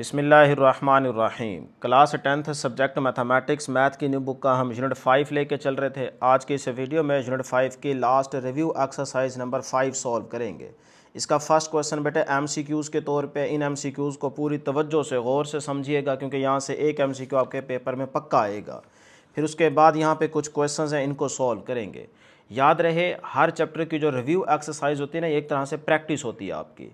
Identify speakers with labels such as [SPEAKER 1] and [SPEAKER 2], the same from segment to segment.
[SPEAKER 1] बिस्मिल्लाहिर्रहमानिर्रहीम। Class 10th subject mathematics math की new book का हम यूनिट 5 लेके चल रहे थे। आज के इस वीडियो में यूनिट 5 की last review exercise number 5 solve करेंगे। इसका फर्स्ट क्वेश्चन बेटे एमसीक्यूज़ के तौर पे इन एमसीक्यूज़ को पूरी तवज्जो से गौर से समझिएगा, क्योंकि यहाँ से एक एमसीक्यू आपके पेपर में पक्का आएगा। फिर उसके बाद यहाँ पे कुछ क्वेश्चंस हैं, इनको सॉल्व करेंगे। याद रहे, हर चैप्टर की जो रिव्यू एक्सरसाइज होती है ना, एक तरह से प्रैक्टिस होती है आपकी।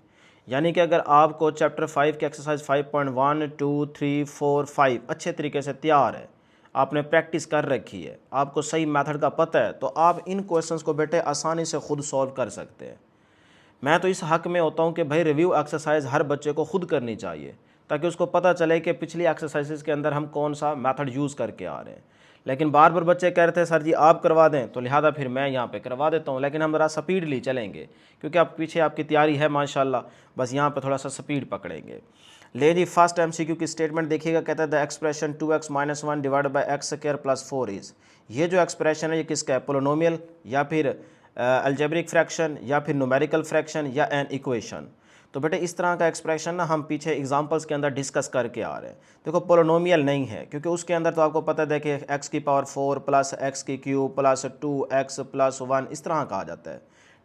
[SPEAKER 1] यानी कि अगर आपको चैप्टर 5 की एक्सरसाइज 5.1, 2, 3, 4, 5 अच्छे तरीके से तैयार है, आपने प्रैक्टिस कर रखी है, आपको सही मेथड का पता है, तो आप इन क्वेश्चंस को बेटे आसानी से खुद सॉल्व कर सकते हैं। मैं तो इस हक में होता हूँ कि भाई रिव्यू एक्सरसाइज हर बच्चे को खुद करनी चाहिए, ताकि उसको पता चले कि पिछली एक्सरसाइजेस के अंदर हम कौन सा मेथड यूज़ करके आ रहे हैं। लेकिन बार बार बच्चे कह रहे थे सर जी आप करवा दें, तो लिहाजा फिर मैं यहाँ पे करवा देता हूँ। लेकिन हम ज़रा स्पीडली चलेंगे, क्योंकि आप पीछे आपकी तैयारी है माशाल्लाह, बस यहाँ पे थोड़ा सा स्पीड पकड़ेंगे। ले जी, फर्स्ट एमसीक्यू की स्टेटमेंट देखिएगा। कहता है the expression 2x - 1 divided by x square plus 4 is. ये जो एक्सप्रेशन है ये किसका है? पोलिनोमियल या फिर अलजेब्रिक फ्रैक्शन या फिर न्यूमेरिकल फ्रैक्शन या एन इक्वेशन। तो बेटे इस तरह का एक्सप्रेशन ना हम पीछे एग्जांपल्स के अंदर डिस्कस करके आ रहे हैं। देखो पोलिनोमियल नहीं है, क्योंकि उसके अंदर तो आपको पता है, देखिए x की पावर 4 प्लस x की क्यूब प्लस 2x प्लस 1 इस तरह कहा जाता है।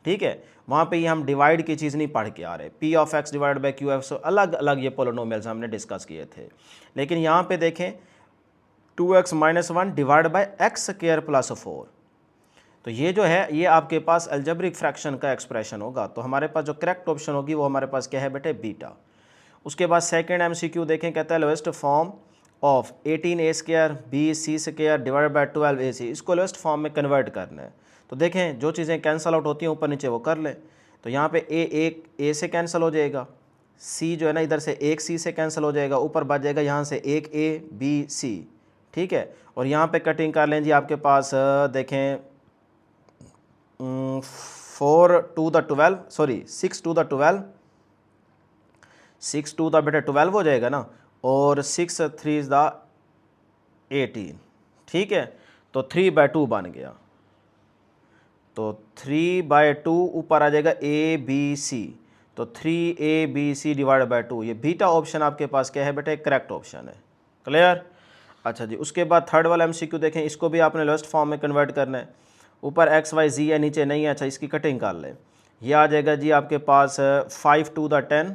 [SPEAKER 1] ठीक है, वहाँ पे ये हम डिवाइड की चीज़ नहीं पढ़ के आ रहे। p of x divide by q of, अलग अलग ये पोलिनोमियल्स हमने डिस्कस किए थे। लेकिन यहाँ पे देखें 2x - 1 divide by x square plus 4, तो ये जो है ये आपके पास अलजेब्रिक फ्रैक्शन का एक्सप्रेशन होगा। तो हमारे पास जो करेक्ट ऑप्शन होगी वो हमारे पास क्या है बेटे? बीटा। उसके बाद सेकंड एमसीक्यू देखें। कहता है lowest form of 18a square bc square divided by 12ac, इसको लोएस्ट फॉर्म में कन्वर्ट करना है। तो देखें जो चीज़ें कैंसिल आउट होती हैं ऊपर नीचे वो कर लें। तो यहाँ पे a से कैंसिल हो जाएगा, c जो है ना इधर से एक c से कैंसिल हो जाएगा, ऊपर बच जाएगा यहाँ से एक a b c। ठीक है, और यहाँ पे कटिंग कर लें जी। आपके पास देखें 4 to the 12, sorry 6 to the 12, 6 to the बेटे 12 हो जाएगा ना, और 6 3 is the 18। ठीक है, तो 3/2 बन गया। तो 3/2 ऊपर आ जाएगा ABC, तो 3ABC डिवाइड बाई 2। ये बीटा ऑप्शन आपके पास क्या है बेटे? करेक्ट ऑप्शन है। क्लियर? अच्छा जी, उसके बाद थर्ड वाला एमसीक्यू देखें। इसको भी आपने लोएस्ट फॉर्म में कन्वर्ट करना है। ऊपर एक्स वाई जी है, नीचे नहीं है। अच्छा, इसकी कटिंग कर लें। ये आ जाएगा जी आपके पास 5 to the 10,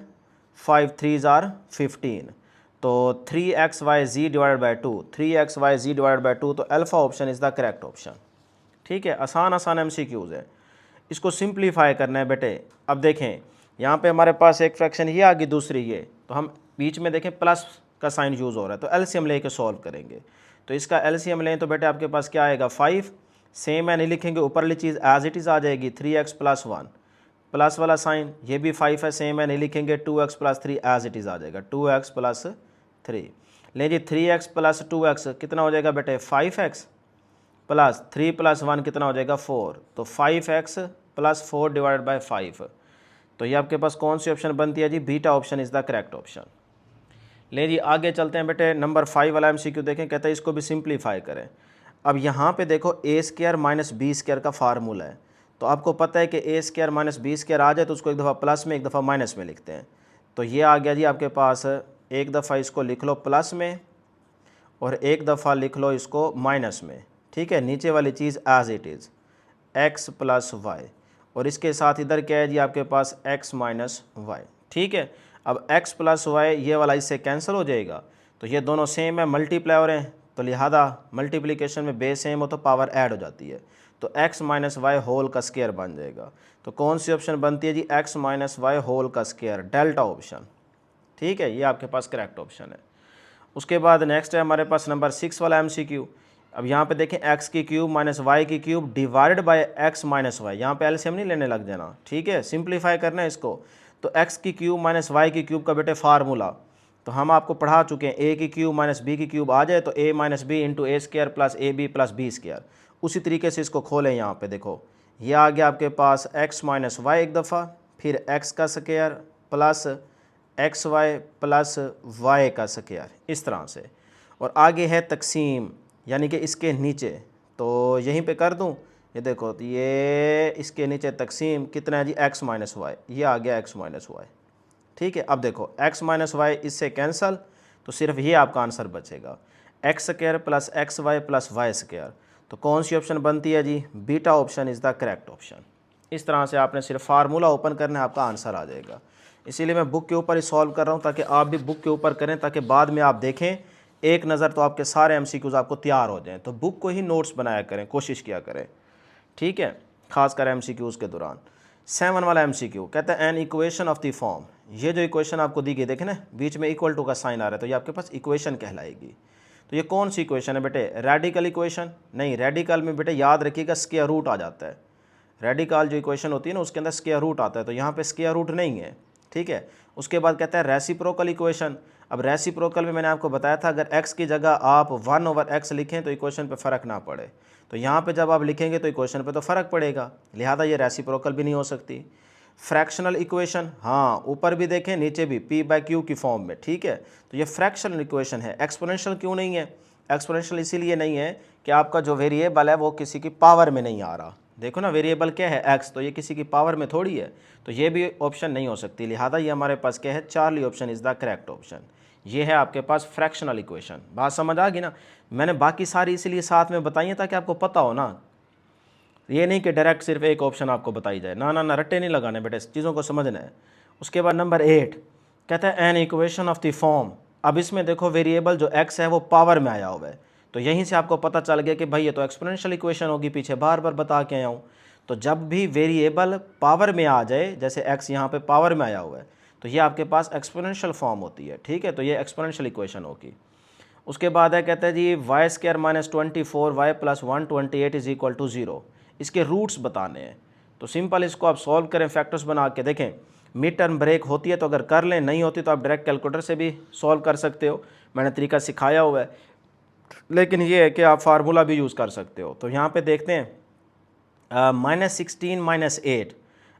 [SPEAKER 1] 5 3s are 15, तो 3xyz divided by 2, 3xyz divided by 2, तो alpha option is the correct option. ठीक है, आसान आसान एमसीक्यूज़ है, इसको सिंप्लीफाई करना है बेटे। अब देखें यहाँ पे हमारे पास एक फ्रैक्शन ये आ गई, दूसरी ये, तो हम बीच में देखें प्लस का साइन यूज़ हो रहा है, तो एलसीएम लेके सॉल्व करेंगे। तो इसका एलसीएम लें तो बेटे आपके पास क्या आएगा? 5, सेम है नहीं लिखेंगे, ऊपरली चीज़ एज इट इज़ आ जाएगी, 3x + 1, प्लस वाला साइन, ये भी 5 है, सेम है नहीं लिखेंगे, 2x + 3 एज इट इज़ आ जाएगा, 2x + 3। ले जी, 3x + 2x कितना हो जाएगा बेटे? 5x प्लस 3 + 1 कितना हो जाएगा? 4, तो 5x + 4 डिवाइड बाई 5। तो ये आपके पास कौन सी ऑप्शन बनती है जी? Beta option is the correct option. ले जी, आगे चलते हैं बेटे। नंबर 5 वाला एमसीक्यू देखें। कहता है इसको भी सिंप्लीफाई करें। अब यहाँ पे देखो a² - b² का फार्मूला है, तो आपको पता है कि a² - b² आ जाए तो उसको एक दफ़ा प्लस में एक दफ़ा माइनस में लिखते हैं। तो ये आ गया जी आपके पास, एक दफ़ा इसको लिख लो प्लस में और एक दफ़ा लिख लो इसको माइनस में। ठीक है, नीचे वाली चीज़ as it is x + y, और इसके साथ इधर क्या है जी आपके पास? x - y। ठीक है, अब x + y ये वाला इससे कैंसिल हो जाएगा, तो ये दोनों सेम है, मल्टीप्लाई हो रहे हैं, तो लिहाजा मल्टीप्लिकेशन में बेस सेम हो तो पावर ऐड हो जाती है, तो x - y होल का स्क्वायर बन जाएगा। तो कौन सी ऑप्शन बनती है जी? x - y होल का स्क्वायर, डेल्टा ऑप्शन। ठीक है, ये आपके पास करेक्ट ऑप्शन है। उसके बाद नेक्स्ट है हमारे पास नंबर 6 वाला एमसीक्यू। अब यहाँ पे देखें x की क्यूब - y की cube divided by x - y, यहाँ पे एलसीएम नहीं लेने लग जाना। ठीक है, सिंप्लीफाई करना है इसको। तो x की क्यूब - y की क्यूब का बेटे फार्मूला तो हम आपको पढ़ा चुके हैं, a की क्यूब - b की क्यूब आ जाए तो a - b into a² plus ab plus b²। उसी तरीके से इसको खोलें। यहाँ पे देखो ये आ गया आपके पास x - y एक दफ़ा, फिर x का square plus xy plus y का स्क्वायर, इस तरह से। और आगे है तकसीम, यानी कि इसके नीचे, तो यहीं पे कर दूं, ये देखो, तो ये इसके नीचे तकसीम कितना है जी? x - y, ये आ गया x - y। ठीक है। अब देखो x माइनस वाई इससे कैंसल, तो सिर्फ ये आपका आंसर बचेगा, X square plus X Y plus Y square. तो कौन सी ऑप्शन बनती है जी, beta option is the correct option. इस तरह से आपने सिर्फ फार्मूला ओपन करना है, आपका आंसर आ जाएगा। इसीलिए मैं बुक के ऊपर ही सॉल्व कर रहा हूँ ताकि आप भी बुक के ऊपर करें, ताकि बाद में आप देखें एक नज़र तो आपके सारे एमसीक्यूज़ आपको तैयार हो जाएं। तो बुक को ही नोट्स बनाया करें, कोशिश किया करें, ठीक है, खासकर एमसीक्यूज़ के दौरान। 7 वाला एमसीक्यू कहता है an equation of the form, ये जो इक्वेशन आपको दी गई देखें ना बीच में इक्वल टू का साइन आ रहा है, तो ये आपके पास इक्वेशन कहलाएगी। तो ये कौन सी इक्वेशन है बेटे, रेडिकल इक्वेशन नहीं, रेडिकल में बेटे याद रखिएगा स्क्वायर रूट आ जाता है। रेडिकल जो इक्वेशन होती है ना उसके अंदर स्क्वायर रूट आता है, तो यहाँ पे स्क्वायर रूट नहीं है, ठीक है। उसके बाद कहता है रेसिप्रोकल इक्वेशन। अब रेसिप्रोकल में मैंने आपको बताया था अगर x की जगह आप 1/x लिखें तो इक्वेशन पे फ़र्क ना पड़े, तो यहाँ पे जब आप लिखेंगे तो इक्वेशन पे तो फ़र्क पड़ेगा, लिहाजा ये रेसिप्रोकल भी नहीं हो सकती। फ्रैक्शनल इक्वेशन, हाँ ऊपर भी देखें नीचे भी p/q की फॉर्म में, ठीक है, तो ये फ्रैक्शनल इक्वेशन है। एक्सपोनेंशियल क्यों नहीं है, एक्सपोनेंशियल इसीलिए नहीं है कि आपका जो वेरिएबल है वो किसी की पावर में नहीं आ रहा। देखो ना वेरिएबल क्या है x, तो ये किसी की पावर में थोड़ी है, तो ये भी ऑप्शन नहीं हो सकती। लिहाजा ये हमारे पास क्या है, Charlie option is the correct option. ये है आपके पास फ्रैक्शनल इक्वेशन। बात समझ आ गई ना, मैंने बाकी सारी इसीलिए साथ में बताई है ताकि आपको पता हो ना, ये नहीं कि डायरेक्ट सिर्फ एक ऑप्शन आपको बताई जाए, ना ना ना, रट्टे नहीं लगाने बेटे, चीज़ों को समझना है। उसके बाद नंबर 8 कहता है an equation of the form. अब इसमें देखो वेरिएबल जो x है वो पावर में आया हुआ है, तो यहीं से आपको पता चल गया कि भाई ये तो एक्सपोनेंशियल इक्वेशन होगी, पीछे बार बार बता के आया हूँ। तो जब भी वेरिएबल पावर में आ जाए, जैसे x यहाँ पे पावर में आया हुआ है, तो ये आपके पास एक्सपोनेंशियल फॉर्म होती है, ठीक है, तो ये एक्सपोनेंशियल इक्वेशन होगी। उसके बाद है कहता है जी Y square minus 24 Y plus 128 is equal to 0, इसके रूट्स बताने हैं। तो सिंपल इसको आप सॉल्व करें, फैक्टर्स बना के देखें। मिड टर्म ब्रेक होती है तो अगर कर लें, नहीं होती तो आप डायरेक्ट कैलकुलेटर से भी सॉल्व कर सकते हो, मैंने तरीका सिखाया हुआ है, लेकिन ये है कि आप फार्मूला भी यूज़ कर सकते हो। तो यहाँ पे देखते हैं -16 -8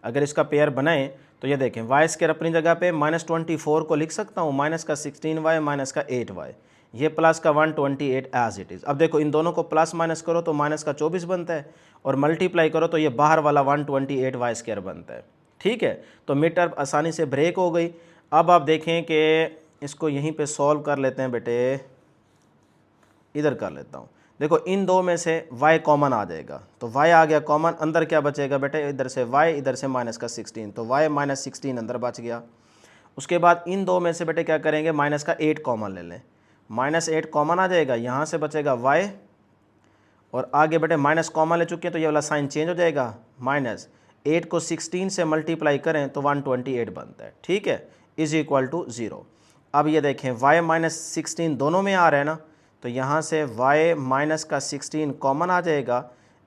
[SPEAKER 1] अगर इसका पेयर बनाए तो ये देखें वाई स्क्वायर अपनी जगह पे -24 को लिख सकता हूँ, माइनस का 16y माइनस का 8y, ये प्लस का 128 एज इट इज़। अब देखो इन दोनों को प्लस माइनस करो तो माइनस का 24 बनता है, और मल्टीप्लाई करो तो ये बाहर वाला 128 वाई स्क्वायर बनता है, ठीक है। तो मिड टर्म आसानी से ब्रेक हो गई। अब आप देखें कि इसको यहीं पे सॉल्व कर लेते हैं बेटे, इधर कर लेता हूँ। देखो इन दो में से y कॉमन आ जाएगा, तो y आ गया कॉमन, अंदर क्या बचेगा बेटे, इधर से y इधर से माइनस का 16, तो y माइनस 16 अंदर बच गया। उसके बाद इन दो में से बेटे क्या करेंगे, माइनस का 8 कॉमन ले लें, -8 कॉमन आ जाएगा, यहाँ से बचेगा y, और आगे बेटे माइनस कॉमन ले चुके हैं तो ये वाला साइन चेंज हो जाएगा, -8 को 16 से मल्टीप्लाई करें तो 128 बनता है, ठीक है, इज इक्वल टू 0। अब ये देखें y माइनस 16 दोनों में आ रहा है ना, तो यहाँ से y माइनस का 16 कॉमन आ जाएगा,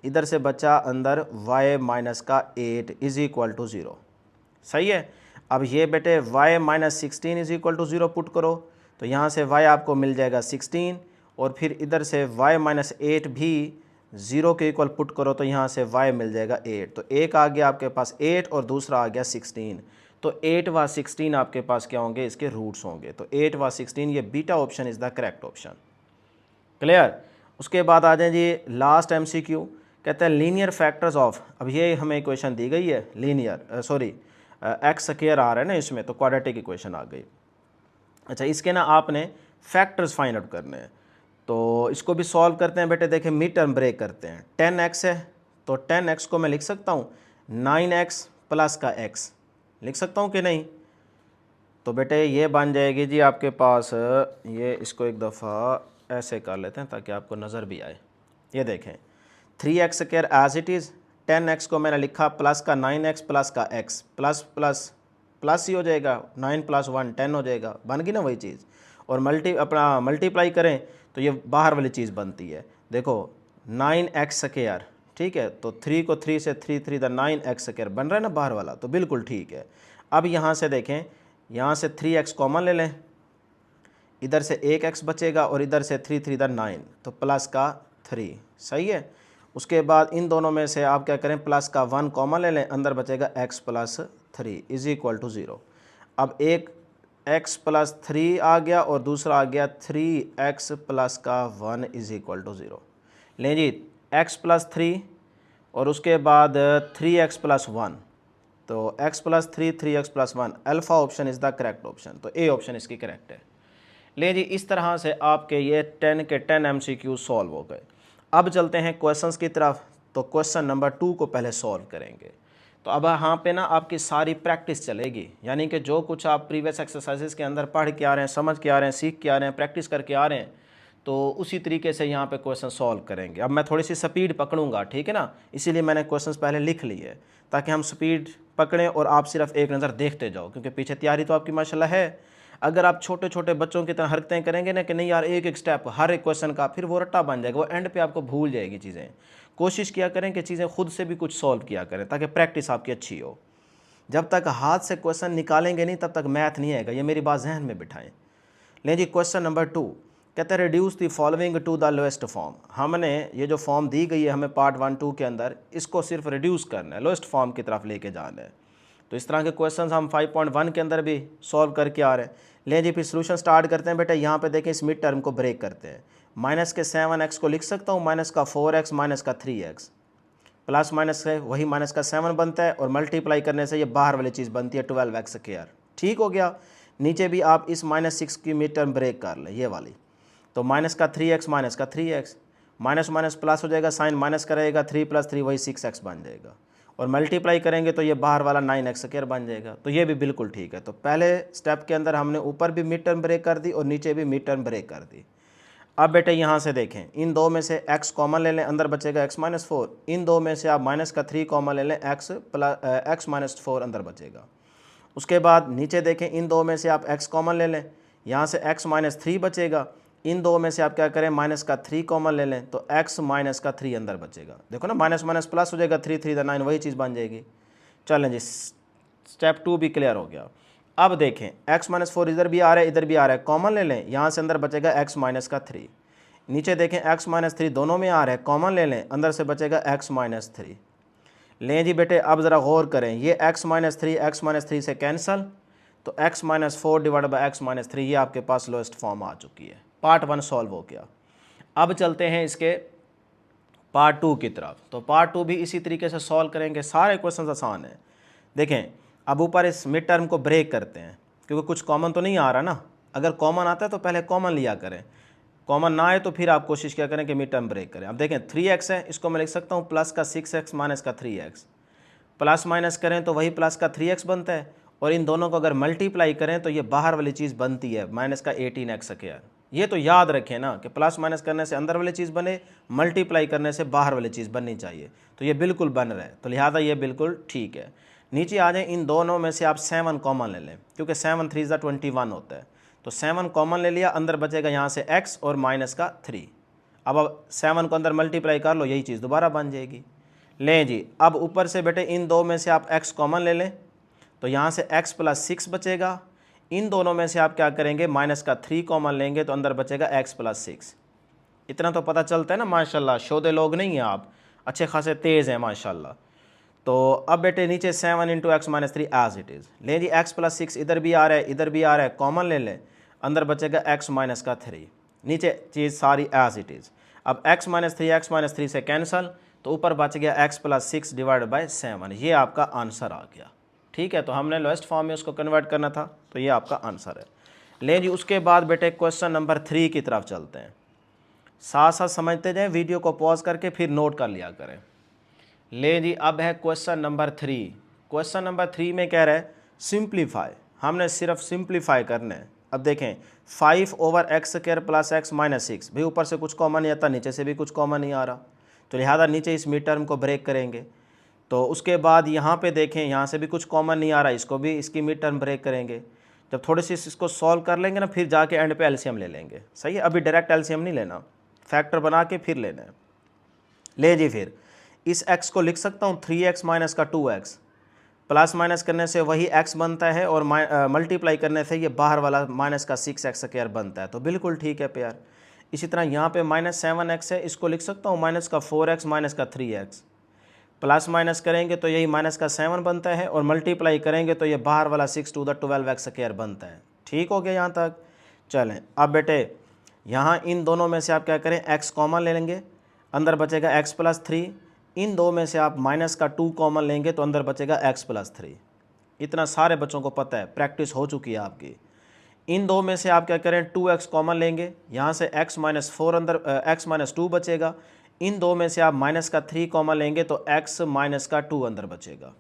[SPEAKER 1] इधर से बचा अंदर y माइनस का 8 इज इक्वल टू 0, सही है। अब ये बेटे y minus 16 is equal to 0 put करो, तो यहाँ से y आपको मिल जाएगा 16, और फिर इधर से y माइनस 8 भी 0 के इक्वल पुट करो, तो यहाँ से y मिल जाएगा 8, तो एक आ गया आपके पास 8 और दूसरा आ गया 16, तो 8 व 16 आपके पास क्या होंगे, इसके रूट्स होंगे। तो 8 व 16 ये beta option is the correct option, clear. उसके बाद आ जाए जी लास्ट एमसीक्यू, कहते हैं लीनियर फैक्टर्स ऑफ। अब ये हमें इक्वेशन दी गई है लीनियर, सॉरी एक्स स्क्वायर आ रहा है ना इसमें, तो क्वाड्रेटिक इक्वेशन आ गई। अच्छा इसके ना आपने फैक्टर्स फाइंड आउट करने हैं, तो इसको भी सॉल्व करते हैं बेटे। देखें मिड टर्म ब्रेक करते हैं, 10x है तो 10x को मैं लिख सकता हूँ 9x प्लस का x, लिख सकता हूँ कि नहीं, तो बेटे ये बन जाएगी जी आपके पास, ये इसको एक दफ़ा ऐसे कर लेते हैं ताकि आपको नज़र भी आए। ये देखें 3x square as it is, 10x को मैंने लिखा प्लस का 9x प्लस का x, प्लस प्लस प्लस ही हो जाएगा, 9 + 1 10 हो जाएगा, बन गई ना वही चीज़। और मल्टीप्लाई करें तो ये बाहर वाली चीज़ बनती है। देखो 9x स्क्वायर, ठीक है, तो 3 को 3 से 3 3 द 9x स्क्वायर बन रहा है ना बाहर वाला, तो बिल्कुल ठीक है। अब यहाँ से देखें, यहाँ से 3x कॉमन ले लें, इधर से एक x बचेगा और इधर से 3 3 द 9, तो प्लस का 3, सही है। उसके बाद इन दोनों में से आप क्या करें, प्लस का 1 कॉमन ले लें, अंदर बचेगा x plus 3 is equal to 0। अब एक x प्लस 3 आ गया और दूसरा आ गया 3x प्लस का 1 इज इक्वल टू 0। लें जी x प्लस 3 और उसके बाद 3x प्लस 1, तो x plus 3 3x plus 1 alpha option is the correct option, तो ए ऑप्शन इसकी करेक्ट है। ले जी, इस तरह से आपके ये 10 के 10 MCQ सॉल्व हो गए। अब चलते हैं क्वेश्चंस की तरफ। तो क्वेश्चन नंबर 2 को पहले सॉल्व करेंगे। तो अब यहाँ पे ना आपकी सारी प्रैक्टिस चलेगी, यानी कि जो कुछ आप प्रीवियस एक्सरसाइजेस के अंदर पढ़ के आ रहे हैं, समझ के आ रहे हैं, सीख के आ रहे हैं, प्रैक्टिस करके आ रहे हैं, तो उसी तरीके से यहाँ पे क्वेश्चन सॉल्व करेंगे। अब मैं थोड़ी सी स्पीड पकड़ूंगा, ठीक है ना, इसीलिए मैंने क्वेश्चंस पहले लिख लिए ताकि हम स्पीड पकड़ें और आप सिर्फ एक नज़र देखते जाओ, क्योंकि पीछे तैयारी तो आपकी माशाल्लाह है। अगर आप छोटे छोटे बच्चों की तरह हरकतें करेंगे ना कि नहीं यार एक एक स्टेप हर एक क्वेश्चन का, फिर वो रट्टा बन जाएगा, वो एंड पे आपको भूल जाएगी चीज़ें। कोशिश किया करें कि चीज़ें खुद से भी कुछ सॉल्व किया करें ताकि प्रैक्टिस आपकी अच्छी हो। जब तक हाथ से क्वेश्चन निकालेंगे नहीं तब तक मैथ नहीं आएगा, ये मेरी बात जहन में बिठाएं। लें जी, क्वेश्चन नंबर 2 कहते हैं reduce the following to the lowest form. हमने ये जो फॉर्म दी गई है हमें पार्ट 1 2 के अंदर, इसको सिर्फ रिड्यूस करना है, लोएस्ट फॉर्म की तरफ लेके जाना है। तो इस तरह के क्वेश्चंस हम 5.1 के अंदर भी सॉल्व करके आ रहे हैं। ले जी, फिर सोल्यूशन स्टार्ट करते हैं। बेटा यहाँ पे देखें, इस मिड टर्म को ब्रेक करते हैं। माइनस के 7x को लिख सकता हूँ, माइनस का 4x, माइनस का 3x, प्लस माइनस से वही माइनस का 7 बनता है और मल्टीप्लाई करने से ये बाहर वाली चीज़ बनती है 12x स्क्वायर। ठीक हो गया। नीचे भी आप इस -6 की मिड टर्म ब्रेक कर लें, ये वाली। तो माइनस का 3x, माइनस का 3x, माइनस माइनस प्लस हो जाएगा, साइन माइनस करेगा, 3 + 3 वही 6x बन जाएगा, और मल्टीप्लाई करेंगे तो ये बाहर वाला 9x स्क्वायर बन जाएगा। तो ये भी बिल्कुल ठीक है। तो पहले स्टेप के अंदर हमने ऊपर भी मिड टर्म ब्रेक कर दी और नीचे भी मिड टर्म ब्रेक कर दी। अब बेटे यहाँ से देखें, इन दो में से x कॉमन ले लें, अंदर बचेगा x - 4। इन दो में से आप माइनस का 3 कॉमन ले लें, x - 4 अंदर बचेगा। उसके बाद नीचे देखें, इन दो में से आप x कॉमन ले लें, यहाँ से x - 3 बचेगा। इन दो में से आप क्या करें, माइनस का 3 कॉमन ले लें, तो x - 3 अंदर बचेगा। देखो ना, माइनस माइनस प्लस हो जाएगा, 3 3 9 वही चीज़ बन जाएगी। चलें जी, स्टेप 2 भी क्लियर हो गया। अब देखें, x - 4 इधर भी आ रहा है, इधर भी आ रहा है, कॉमन ले लें, यहाँ से अंदर बचेगा x - 3। नीचे देखें, x - 3 दोनों में आ रहा है, कॉमन ले लें, अंदर से बचेगा x - 3। लें जी बेटे, अब ज़रा गौर करें, ये x - 3 से कैंसल, तो x - 4 डिवाइड बाई x - 3 ये आपके पास लोएस्ट फॉर्म आ चुकी है। पार्ट 1 सॉल्व हो गया। अब चलते हैं इसके पार्ट 2 की तरफ। तो पार्ट 2 भी इसी तरीके से सॉल्व करेंगे, सारे क्वेश्चन आसान हैं। देखें, अब ऊपर इस मिड टर्म को ब्रेक करते हैं, क्योंकि कुछ कॉमन तो नहीं आ रहा ना। अगर कॉमन आता है तो पहले कॉमन लिया करें, कॉमन ना आए तो फिर आप कोशिश क्या करें कि मिड टर्म ब्रेक करें। अब देखें, 3x है, इसको मैं लिख सकता हूँ प्लस का 6x माइनस का 3x। प्लस माइनस करें तो वही प्लस का 3x बनता है, और इन दोनों को अगर मल्टीप्लाई करें तो ये बाहर वाली चीज़ बनती है माइनस का 18x स्क्वायर। ये तो याद रखें ना कि प्लस माइनस करने से अंदर वाली चीज़ बने, मल्टीप्लाई करने से बाहर वाली चीज़ बननी चाहिए। तो ये बिल्कुल बन रहा है, तो लिहाजा ये बिल्कुल ठीक है। नीचे आ जाएं, इन दोनों में से आप 7 कॉमन ले लें, क्योंकि 7 3 21 होता है। तो 7 कॉमन ले लिया, अंदर बचेगा यहाँ से x और माइनस का 3। अब 7 को अंदर मल्टीप्लाई कर लो, यही चीज़ दोबारा बन जाएगी। लें जी, अब ऊपर से बेटे इन दो में से आप x कॉमन ले लें, तो यहाँ से x + 6 बचेगा। इन दोनों में से आप क्या करेंगे, माइनस का 3 कॉमन लेंगे, तो अंदर बचेगा x + 6। इतना तो पता चलता है ना, माशाल्लाह शोधे लोग नहीं हैं आप, अच्छे खासे तेज़ हैं माशाल्लाह। तो अब बेटे नीचे 7 × x - 3 एज इट इज़। लें जी, x + 6 इधर भी आ रहा है, इधर भी आ रहा है, कॉमन ले लें, अंदर बचेगा x - 3। नीचे चीज़ सारी एज इट इज़। अब x - 3 से कैंसल, तो ऊपर बच गया x + 6 डिवाइड बाई 7। ये आपका आंसर आ गया। ठीक है, तो हमने लोएस्ट फॉर्म में उसको कन्वर्ट करना था, तो ये आपका आंसर है। लें जी, उसके बाद बेटे क्वेश्चन नंबर 3 की तरफ चलते हैं। साथ साथ समझते जाएं, वीडियो को पॉज करके फिर नोट कर लिया करें। लें जी, अब है क्वेश्चन नंबर 3। क्वेश्चन नंबर 3 में कह रहा है सिंप्लीफाई, हमने सिर्फ सिंप्लीफाई करना है। अब देखें, 5/x² + x - 6, भाई ऊपर से कुछ कॉमन नहीं आता, नीचे से भी कुछ कॉमन नहीं आ रहा, तो लिहाजा नीचे इस मिड टर्म को ब्रेक करेंगे। तो उसके बाद यहाँ पे देखें, यहाँ से भी कुछ कॉमन नहीं आ रहा, इसको भी इसकी मिड टर्म ब्रेक करेंगे। जब थोड़ी सी इसको सॉल्व कर लेंगे ना, फिर जाके एंड पे एलसीएम ले लेंगे। सही है, अभी डायरेक्ट एलसीएम नहीं लेना, फैक्टर बना के फिर लेना है। ले जी, फिर इस x को लिख सकता हूँ 3x माइनस का 2x, प्लस माइनस करने से वही x बनता है, और मल्टीप्लाई करने से ये बाहर वाला माइनस का 6x² बनता है। तो बिल्कुल ठीक है प्यार। इसी तरह यहाँ पे -7x है, इसको लिख सकता हूँ माइनस का 4x माइनस का 3x। प्लस माइनस करेंगे तो यही माइनस का 7 बनता है, और मल्टीप्लाई करेंगे तो ये बाहर वाला 6 × 12x² बनता है। ठीक हो गया यहाँ तक। चलें, अब बेटे यहाँ इन दोनों में से आप क्या करें, x कॉमन ले लेंगे, अंदर बचेगा x + 3, इन दो में से आप माइनस का 2 कॉमन लेंगे तो अंदर बचेगा x+3। इतना सारे बच्चों को पता है, प्रैक्टिस हो चुकी है आपकी। इन दो में से आप क्या करें, 2x कॉमन लेंगे, यहाँ से x-4 अंदर x-2 बचेगा। इन दो में से आप माइनस का 3 कॉमन लेंगे तो x-2 अंदर बचेगा।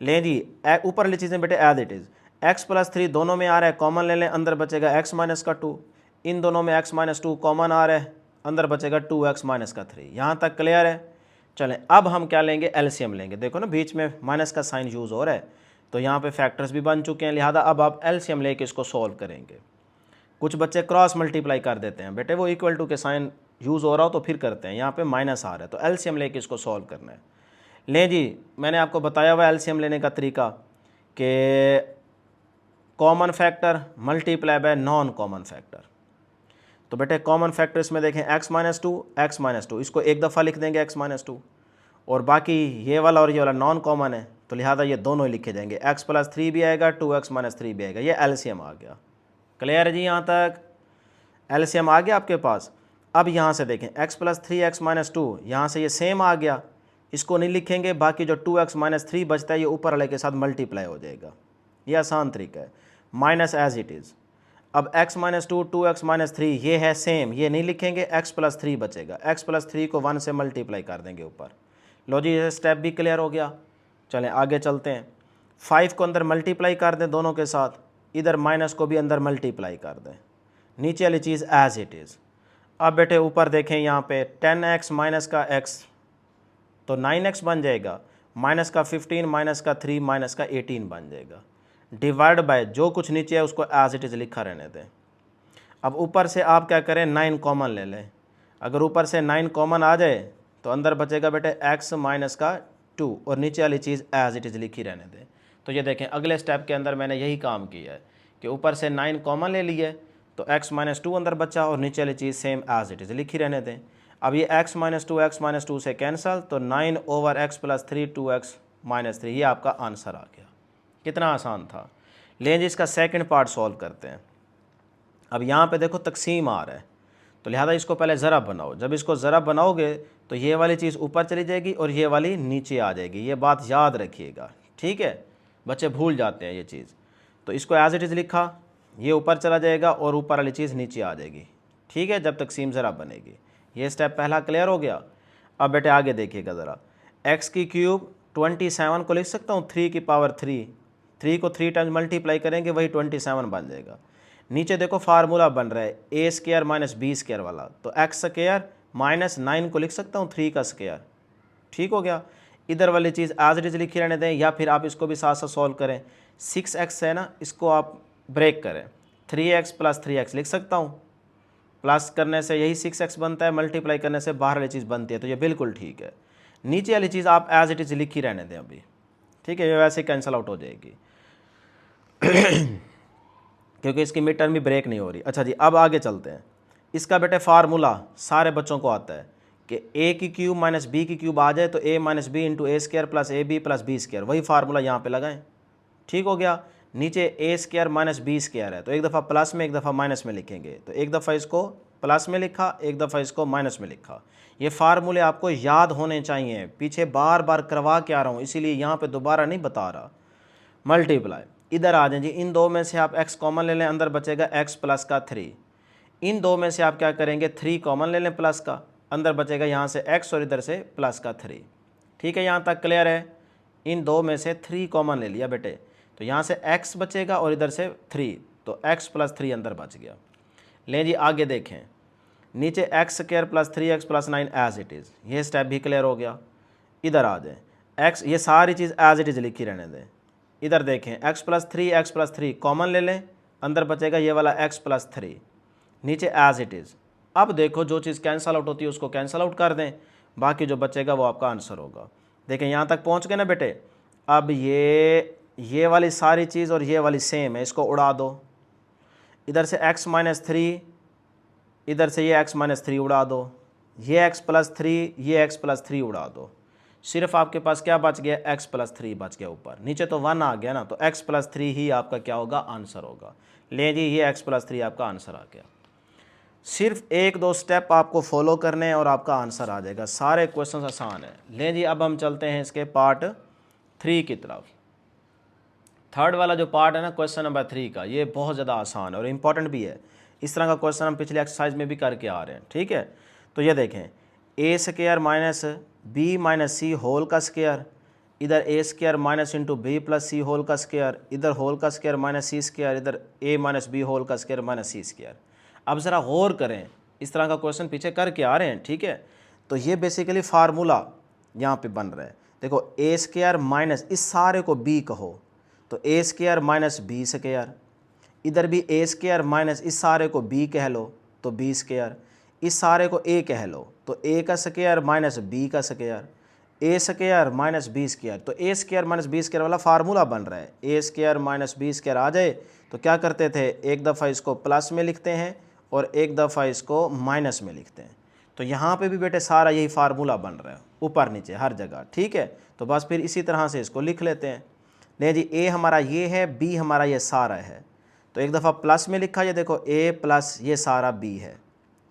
[SPEAKER 1] लें जी, ऊपर वाली चीज़ें बेटे एज इट इज़, x+3 दोनों में आ रहा है, कॉमन ले लें, अंदर बचेगा x-2। इन दोनों में x-2 कॉमन आ रहा है, अंदर बचेगा 2x-3। यहाँ तक क्लियर है। चलें अब हम क्या लेंगे, एलसीएम लेंगे। देखो ना बीच में माइनस का साइन यूज़ हो रहा है, तो यहाँ पे फैक्टर्स भी बन चुके हैं, लिहाजा अब आप एलसीएम लेके इसको सॉल्व करेंगे। कुछ बच्चे क्रॉस मल्टीप्लाई कर देते हैं, बेटे वो इक्वल टू के साइन यूज़ हो रहा हो तो फिर करते हैं, यहाँ पे माइनस आ रहा है, तो एलसीएम लेके इसको सॉल्व करना है। लें जी, मैंने आपको बताया हुआ एलसीएम लेने का तरीका कि common factor multiply by non common factor. तो बेटे कॉमन फैक्टर इसमें देखें x-2, इसको एक दफ़ा लिख देंगे x-2, और बाकी ये वाला और ये वाला नॉन कॉमन है, तो लिहाजा ये दोनों ही लिखे जाएंगे, x+3 भी आएगा, 2x-3 भी आएगा। ये एलसीएम आ गया। क्लियर है जी, यहाँ तक एलसीएम आ गया आपके पास। अब यहाँ से देखें x+3 x-2, यहाँ से ये सेम आ गया, इसको नहीं लिखेंगे, बाकी जो 2x-3 बचता है ये ऊपर वाले के साथ मल्टीप्लाई हो जाएगा। ये आसान तरीका है, माइनस एज इट इज़। अब x-2 2x-3 ये है सेम, ये नहीं लिखेंगे, x+3 बचेगा, x+3 को 1 से मल्टीप्लाई कर देंगे ऊपर। लो जी, ये स्टेप भी क्लियर हो गया। चलें आगे चलते हैं। 5 को अंदर मल्टीप्लाई कर दें दोनों के साथ, इधर माइनस को भी अंदर मल्टीप्लाई कर दें, नीचे वाली चीज़ एज इट इज़। अब बेटे ऊपर देखें, यहाँ पे 10x माइनस का x तो 9x बन जाएगा, माइनस का 15 माइनस का 3 माइनस का 18 बन जाएगा, डिवाइड बाय जो कुछ नीचे है उसको एज इट इज़ लिखा रहने दें। अब ऊपर से आप क्या करें, 9 कॉमन ले लें। अगर ऊपर से 9 कॉमन आ जाए तो अंदर बचेगा बेटे x-2 और नीचे वाली चीज़ एज इट इज़ लिखी रहने दें। तो ये देखें अगले स्टेप के अंदर मैंने यही काम किया है कि ऊपर से 9 कॉमन ले लिए तो x-2 अंदर बचा और नीचे वाली चीज़ सेम एज इट इज़ लिखी रहने दें। अब ये x-2 से कैंसल, तो 9/x+3 2x-3, ये आपका आंसर आ गया। कितना आसान था। लें जी, इसका सेकंड पार्ट सॉल्व करते हैं। अब यहाँ पे देखो तकसीम आ रहा है, तो लिहाजा इसको पहले ज़रब बनाओ। जब इसको ज़रब बनाओगे तो ये वाली चीज़ ऊपर चली जाएगी और ये वाली नीचे आ जाएगी, ये बात याद रखिएगा, ठीक है। बच्चे भूल जाते हैं ये चीज़, तो इसको एज इट इज़ लिखा, ये ऊपर चला जाएगा और ऊपर वाली चीज़ नीचे आ जाएगी, ठीक है, जब तकसीम ज़रब बनेगी। ये स्टेप पहला क्लियर हो गया। अब बेटे आगे देखिएगा ज़रा, x³ 27 को लिख सकता हूँ 3 की पावर 3, 3 को 3 टाइम्स मल्टीप्लाई करेंगे वही 27 बन जाएगा। नीचे देखो फार्मूला बन रहा है a² माइनस b² वाला, तो x² माइनस 9 को लिख सकता हूँ 3 का स्क्वायर, ठीक हो गया। इधर वाली चीज़ एज इट इज़ लिखी रहने दें, या फिर आप इसको भी साथ साथ सॉल्व करें। 6x है ना, इसको आप ब्रेक करें, 3x प्लस 3x लिख सकता हूँ, प्लस करने से यही 6x बनता है, मल्टीप्लाई करने से बाहर वाली चीज़ बनती है, तो ये बिल्कुल ठीक है। नीचे वाली चीज़ आप एज इट इज़ लिखी रहने दें अभी, ठीक है, ये वैसे कैंसिल आउट हो जाएगी क्योंकि इसकी मिड टर्म भी ब्रेक नहीं हो रही। अच्छा जी, अब आगे चलते हैं। इसका बेटे फार्मूला सारे बच्चों को आता है कि a³ माइनस b³ आ जाए तो a minus B into a² plus ab plus b², वही फार्मूला यहाँ पे लगाएं, ठीक हो गया। नीचे a² माइनस b² है, तो एक दफ़ा प्लस में एक दफ़ा माइनस में लिखेंगे, तो एक दफ़ा इसको प्लस में लिखा, एक दफ़ा इसको माइनस में लिखा। ये फार्मूले आपको याद होने चाहिए, पीछे बार बार करवा के आ रहा हूँ, इसीलिए यहाँ पे दोबारा नहीं बता रहा। मल्टीप्लाई, इधर आ जाए जी, इन दो में से आप x कॉमन ले लें, अंदर बचेगा x प्लस का 3। इन दो में से आप क्या करेंगे, 3 कॉमन ले लें प्लस का, अंदर बचेगा यहाँ से x और इधर से प्लस का 3, ठीक है, यहाँ तक क्लियर है। इन दो में से 3 कॉमन ले लिया बेटे, तो यहाँ से x बचेगा और इधर से 3, तो x प्लस 3 अंदर बच गया। लें जी आगे देखें, नीचे x² plus 3x plus 9 as it is, ये स्टेप भी क्लियर हो गया। इधर आ जाए, x, ये सारी चीज़ एज इट इज़ लिखी रहने दें। इधर देखें x प्लस 3 कॉमन ले लें, अंदर बचेगा ये वाला x प्लस 3, नीचे एज इट इज़। अब देखो जो चीज़ कैंसल आउट होती है उसको कैंसल आउट कर दें, बाकी जो बचेगा वो आपका आंसर होगा। देखें यहाँ तक पहुँच गए ना बेटे। अब ये वाली सारी चीज़ और ये वाली सेम है, इसको उड़ा दो। इधर से x माइनस 3, इधर से ये x माइनस 3 उड़ा दो, ये x प्लस 3, ये x प्लस 3 उड़ा दो। सिर्फ आपके पास क्या बच गया, x प्लस 3 बच गया ऊपर, नीचे तो 1 आ गया ना, तो x प्लस 3 ही आपका क्या होगा, आंसर होगा। ले जी, ये x प्लस 3 आपका आंसर आ गया। सिर्फ एक दो स्टेप आपको फॉलो करने हैं और आपका आंसर आ जाएगा। सारे क्वेश्चन आसान है। लें जी, अब हम चलते हैं इसके पार्ट 3 की तरफ। थर्ड वाला जो पार्ट है ना क्वेश्चन नंबर 3 का, ये बहुत ज़्यादा आसान है और इम्पॉर्टेंट भी है। इस तरह का क्वेश्चन हम पिछले एक्सरसाइज में भी करके आ रहे हैं। ठीक है, तो ये देखें, A square minus B minus C whole का स्क्वायर, इधर A square minus into B plus C whole का स्क्वायर, इधर होल का स्क्वायर माइनस सी स्क्वायर, इधर ए माइनस बी होल का स्क्वायर माइनस सी स्क्वायर। अब ज़रा गौर करें, इस तरह का क्वेश्चन पीछे करके आ रहे हैं। ठीक है, तो ये बेसिकली फार्मूला यहाँ पे बन रहा है। देखो, ए स्क्वायर माइनस, इस सारे को बी कहो तो ए स्क्वायर माइनस बी स्क्वायर, इधर भी ए स्क्वायर माइनस, इस सारे को बी कह लो तो बी स्क्वायर, इस सारे को ए कह लो तो ए का स्क्वायर माइनस बी का स्क्वायर, ए स्क्वायर माइनस बी स्क्वायर। तो ए स्क्वायर माइनस बी स्क्वायर वाला फार्मूला बन रहा है। ए स्क्वायर माइनस बी स्क्वायर आ जाए तो क्या करते थे, एक दफ़ा इसको प्लस में लिखते हैं और एक दफ़ा इसको माइनस में लिखते हैं। तो यहाँ पे भी बेटे सारा यही फार्मूला बन रहा है, ऊपर नीचे हर जगह। ठीक है, तो बस फिर इसी तरह से इसको लिख लेते हैं। नहीं जी, ए हमारा ये है, बी हमारा ये सारा है, तो एक दफ़ा प्लस में लिखा, ये देखो ए प्लस ये सारा बी है।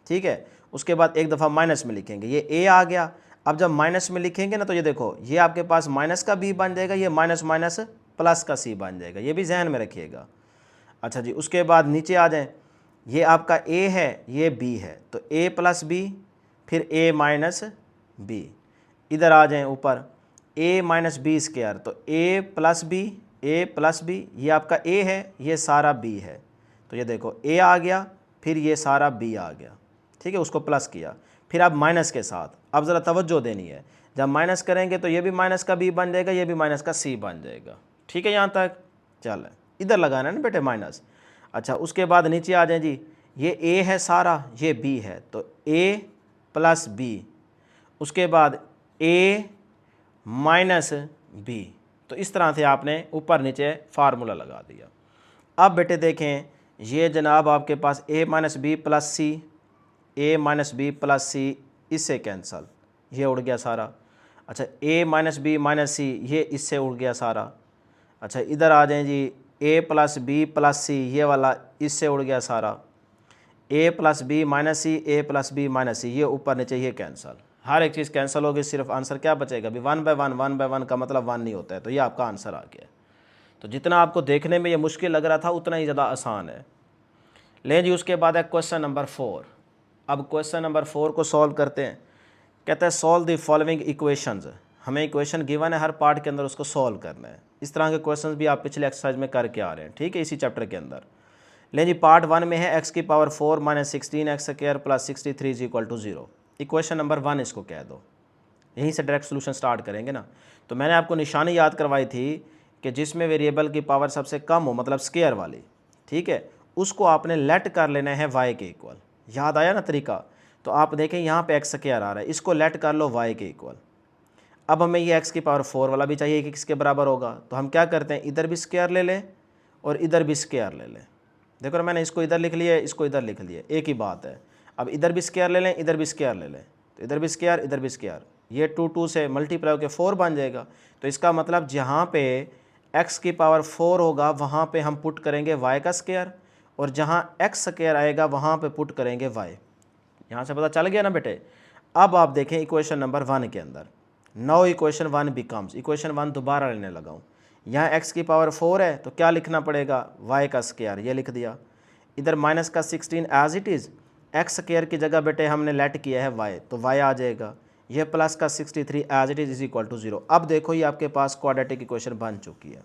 [SPEAKER 1] ठीक है, उसके बाद एक दफ़ा माइनस में लिखेंगे, ये ए आ गया। अब जब माइनस में लिखेंगे ना तो ये देखो, ये आपके पास माइनस का बी बन जाएगा, ये माइनस माइनस प्लस का सी बन जाएगा, ये भी जहन में रखिएगा। अच्छा जी, उसके बाद नीचे आ जाएं, ये आपका ए है, ये बी है, तो ए प्लस बी, फिर ए माइनस बी। इधर आ जाएं ऊपर, ए माइनस बी स्क्वायर, तो ए प्लस बी, ये आपका ए है, ये सारा बी है। तो ये देखो, ए आ गया, फिर ये सारा बी आ गया। ठीक है, उसको प्लस किया, फिर अब माइनस के साथ। अब ज़रा तवज्जो देनी है, जब माइनस करेंगे तो ये भी माइनस का बी बन जाएगा, ये भी माइनस का सी बन जाएगा। ठीक है, यहाँ तक चल, इधर लगाना है ना बेटे माइनस। अच्छा, उसके बाद नीचे आ जाए जी, ये ए है सारा, ये बी है, तो ए प्लस बी, उसके बाद ए माइनस बी। तो इस तरह से आपने ऊपर नीचे फार्मूला लगा दिया। अब बेटे देखें, ये जनाब आपके पास ए माइनस बी प्लस सी, ए माइनस बी प्लस सी, इससे कैंसल, ये उड़ गया सारा। अच्छा, ए माइनस बी माइनस सी, ये इससे उड़ गया सारा। अच्छा, इधर आ जाएं जी, ए प्लस बी प्लस सी, ये वाला इससे उड़ गया सारा। ए प्लस बी माइनस सी, ए प्लस बी माइनस सी, ये ऊपर नीचे ये कैंसल, हर एक चीज़ कैंसिल होगी, सिर्फ आंसर क्या बचेगा भी 1 बाय 1 का मतलब 1 नहीं होता है। तो ये आपका आंसर आ गया। तो जितना आपको देखने में ये मुश्किल लग रहा था उतना ही ज़्यादा आसान है। लें जी, उसके बाद है क्वेश्चन नंबर 4। अब क्वेश्चन नंबर 4 को सॉल्व करते हैं। कहते हैं सॉल्व द फॉलोइंग इक्वेशंस। हमें इक्वेशन गिवन है, हर पार्ट के अंदर उसको सॉल्व करना है। इस तरह के क्वेश्चन भी आप पिछले एक्सरसाइज में करके आ रहे हैं। ठीक है, इसी चैप्टर के अंदर। लें जी, पार्ट 1 में है x की power 4 minus 16 x square plus 63 is equal to 0। Equation number 1 इसको कह दो। यहीं से डायरेक्ट सोल्यूशन स्टार्ट करेंगे ना। तो मैंने आपको निशानी याद करवाई थी कि जिसमें वेरिएबल की पावर सबसे कम हो, मतलब स्क्वायर वाली, ठीक है, उसको आपने लेट कर लेना है y के इक्वल। याद आया ना तरीका। तो आप देखें यहाँ पे x स्क्वायर आ रहा है, इसको लेट कर लो y के इक्वल। अब हमें ये x की पावर 4 वाला भी चाहिए कि किसके बराबर होगा। तो हम क्या करते हैं, इधर भी स्क्वायर ले लें और इधर भी स्क्वायर ले लें। देखो ना, मैंने इसको इधर लिख लिया, इसको इधर लिख लिया, एक ही बात है। अब इधर भी स्क्वायर ले लें, इधर भी स्क्वायर ले लें, तो इधर भी स्क्वायर, इधर भी स्क्वायर, ये 2 से मल्टीप्लाई होकर 4 बन जाएगा। तो इसका मतलब जहाँ पे x की पावर 4 होगा वहाँ पे हम पुट करेंगे y का स्क्वायर, और जहाँ x स्क्वायर आएगा वहाँ पे पुट करेंगे y। यहाँ से पता चल गया ना बेटे। अब आप देखें इक्वेशन नंबर 1 के अंदर, नाउ इक्वेशन 1 बिकम्स, इक्वेशन 1 दोबारा लेने लगाऊँ। यहाँ x की पावर 4 है तो क्या लिखना पड़ेगा, y का स्क्वायर, ये लिख दिया। इधर माइनस का 16 as it is, x square की जगह बेटे हमने लेट किया है y, तो y आ जाएगा। यह प्लस का 63 as it is equal to 0। अब देखो ये आपके पास क्वाड्रेटिक इक्वेशन बन चुकी है।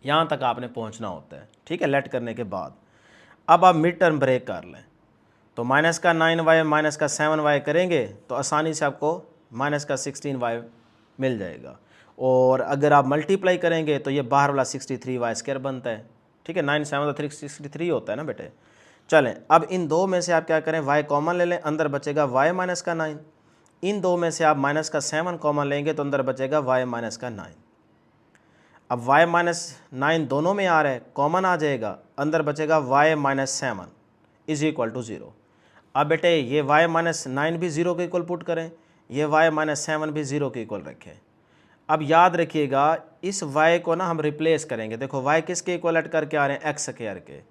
[SPEAKER 1] यहाँ तक आपने पहुँचना होता है, ठीक है, लेट करने के बाद। अब आप मिड टर्म ब्रेक कर लें, तो माइनस का 9y माइनस का 7y करेंगे तो आसानी से आपको माइनस का 16y मिल जाएगा। और अगर आप मल्टीप्लाई करेंगे तो ये बाहर वाला 63y स्क्वायर बनता है। ठीक है, 9 7 63 होता है ना बेटे। चलें, अब इन दो में से आप क्या करें, y कॉमन ले लें, अंदर बचेगा y माइनस का 9। इन दो में से आप माइनस का 7 कॉमन लेंगे तो अंदर बचेगा y माइनस का 9। अब y माइनस 9 दोनों में आ रहा है, कॉमन आ जाएगा, अंदर बचेगा y minus 7 is equal to 0। अब बेटे ये y माइनस 9 भी 0 के इक्वल पुट करें, ये y माइनस 7 भी 0 के इक्वल रखें। अब याद रखिएगा इस y को ना हम रिप्लेस करेंगे। देखो y किसके इक्वल ऐड करके आ रहे हैं, एक्स स्क्वायर के,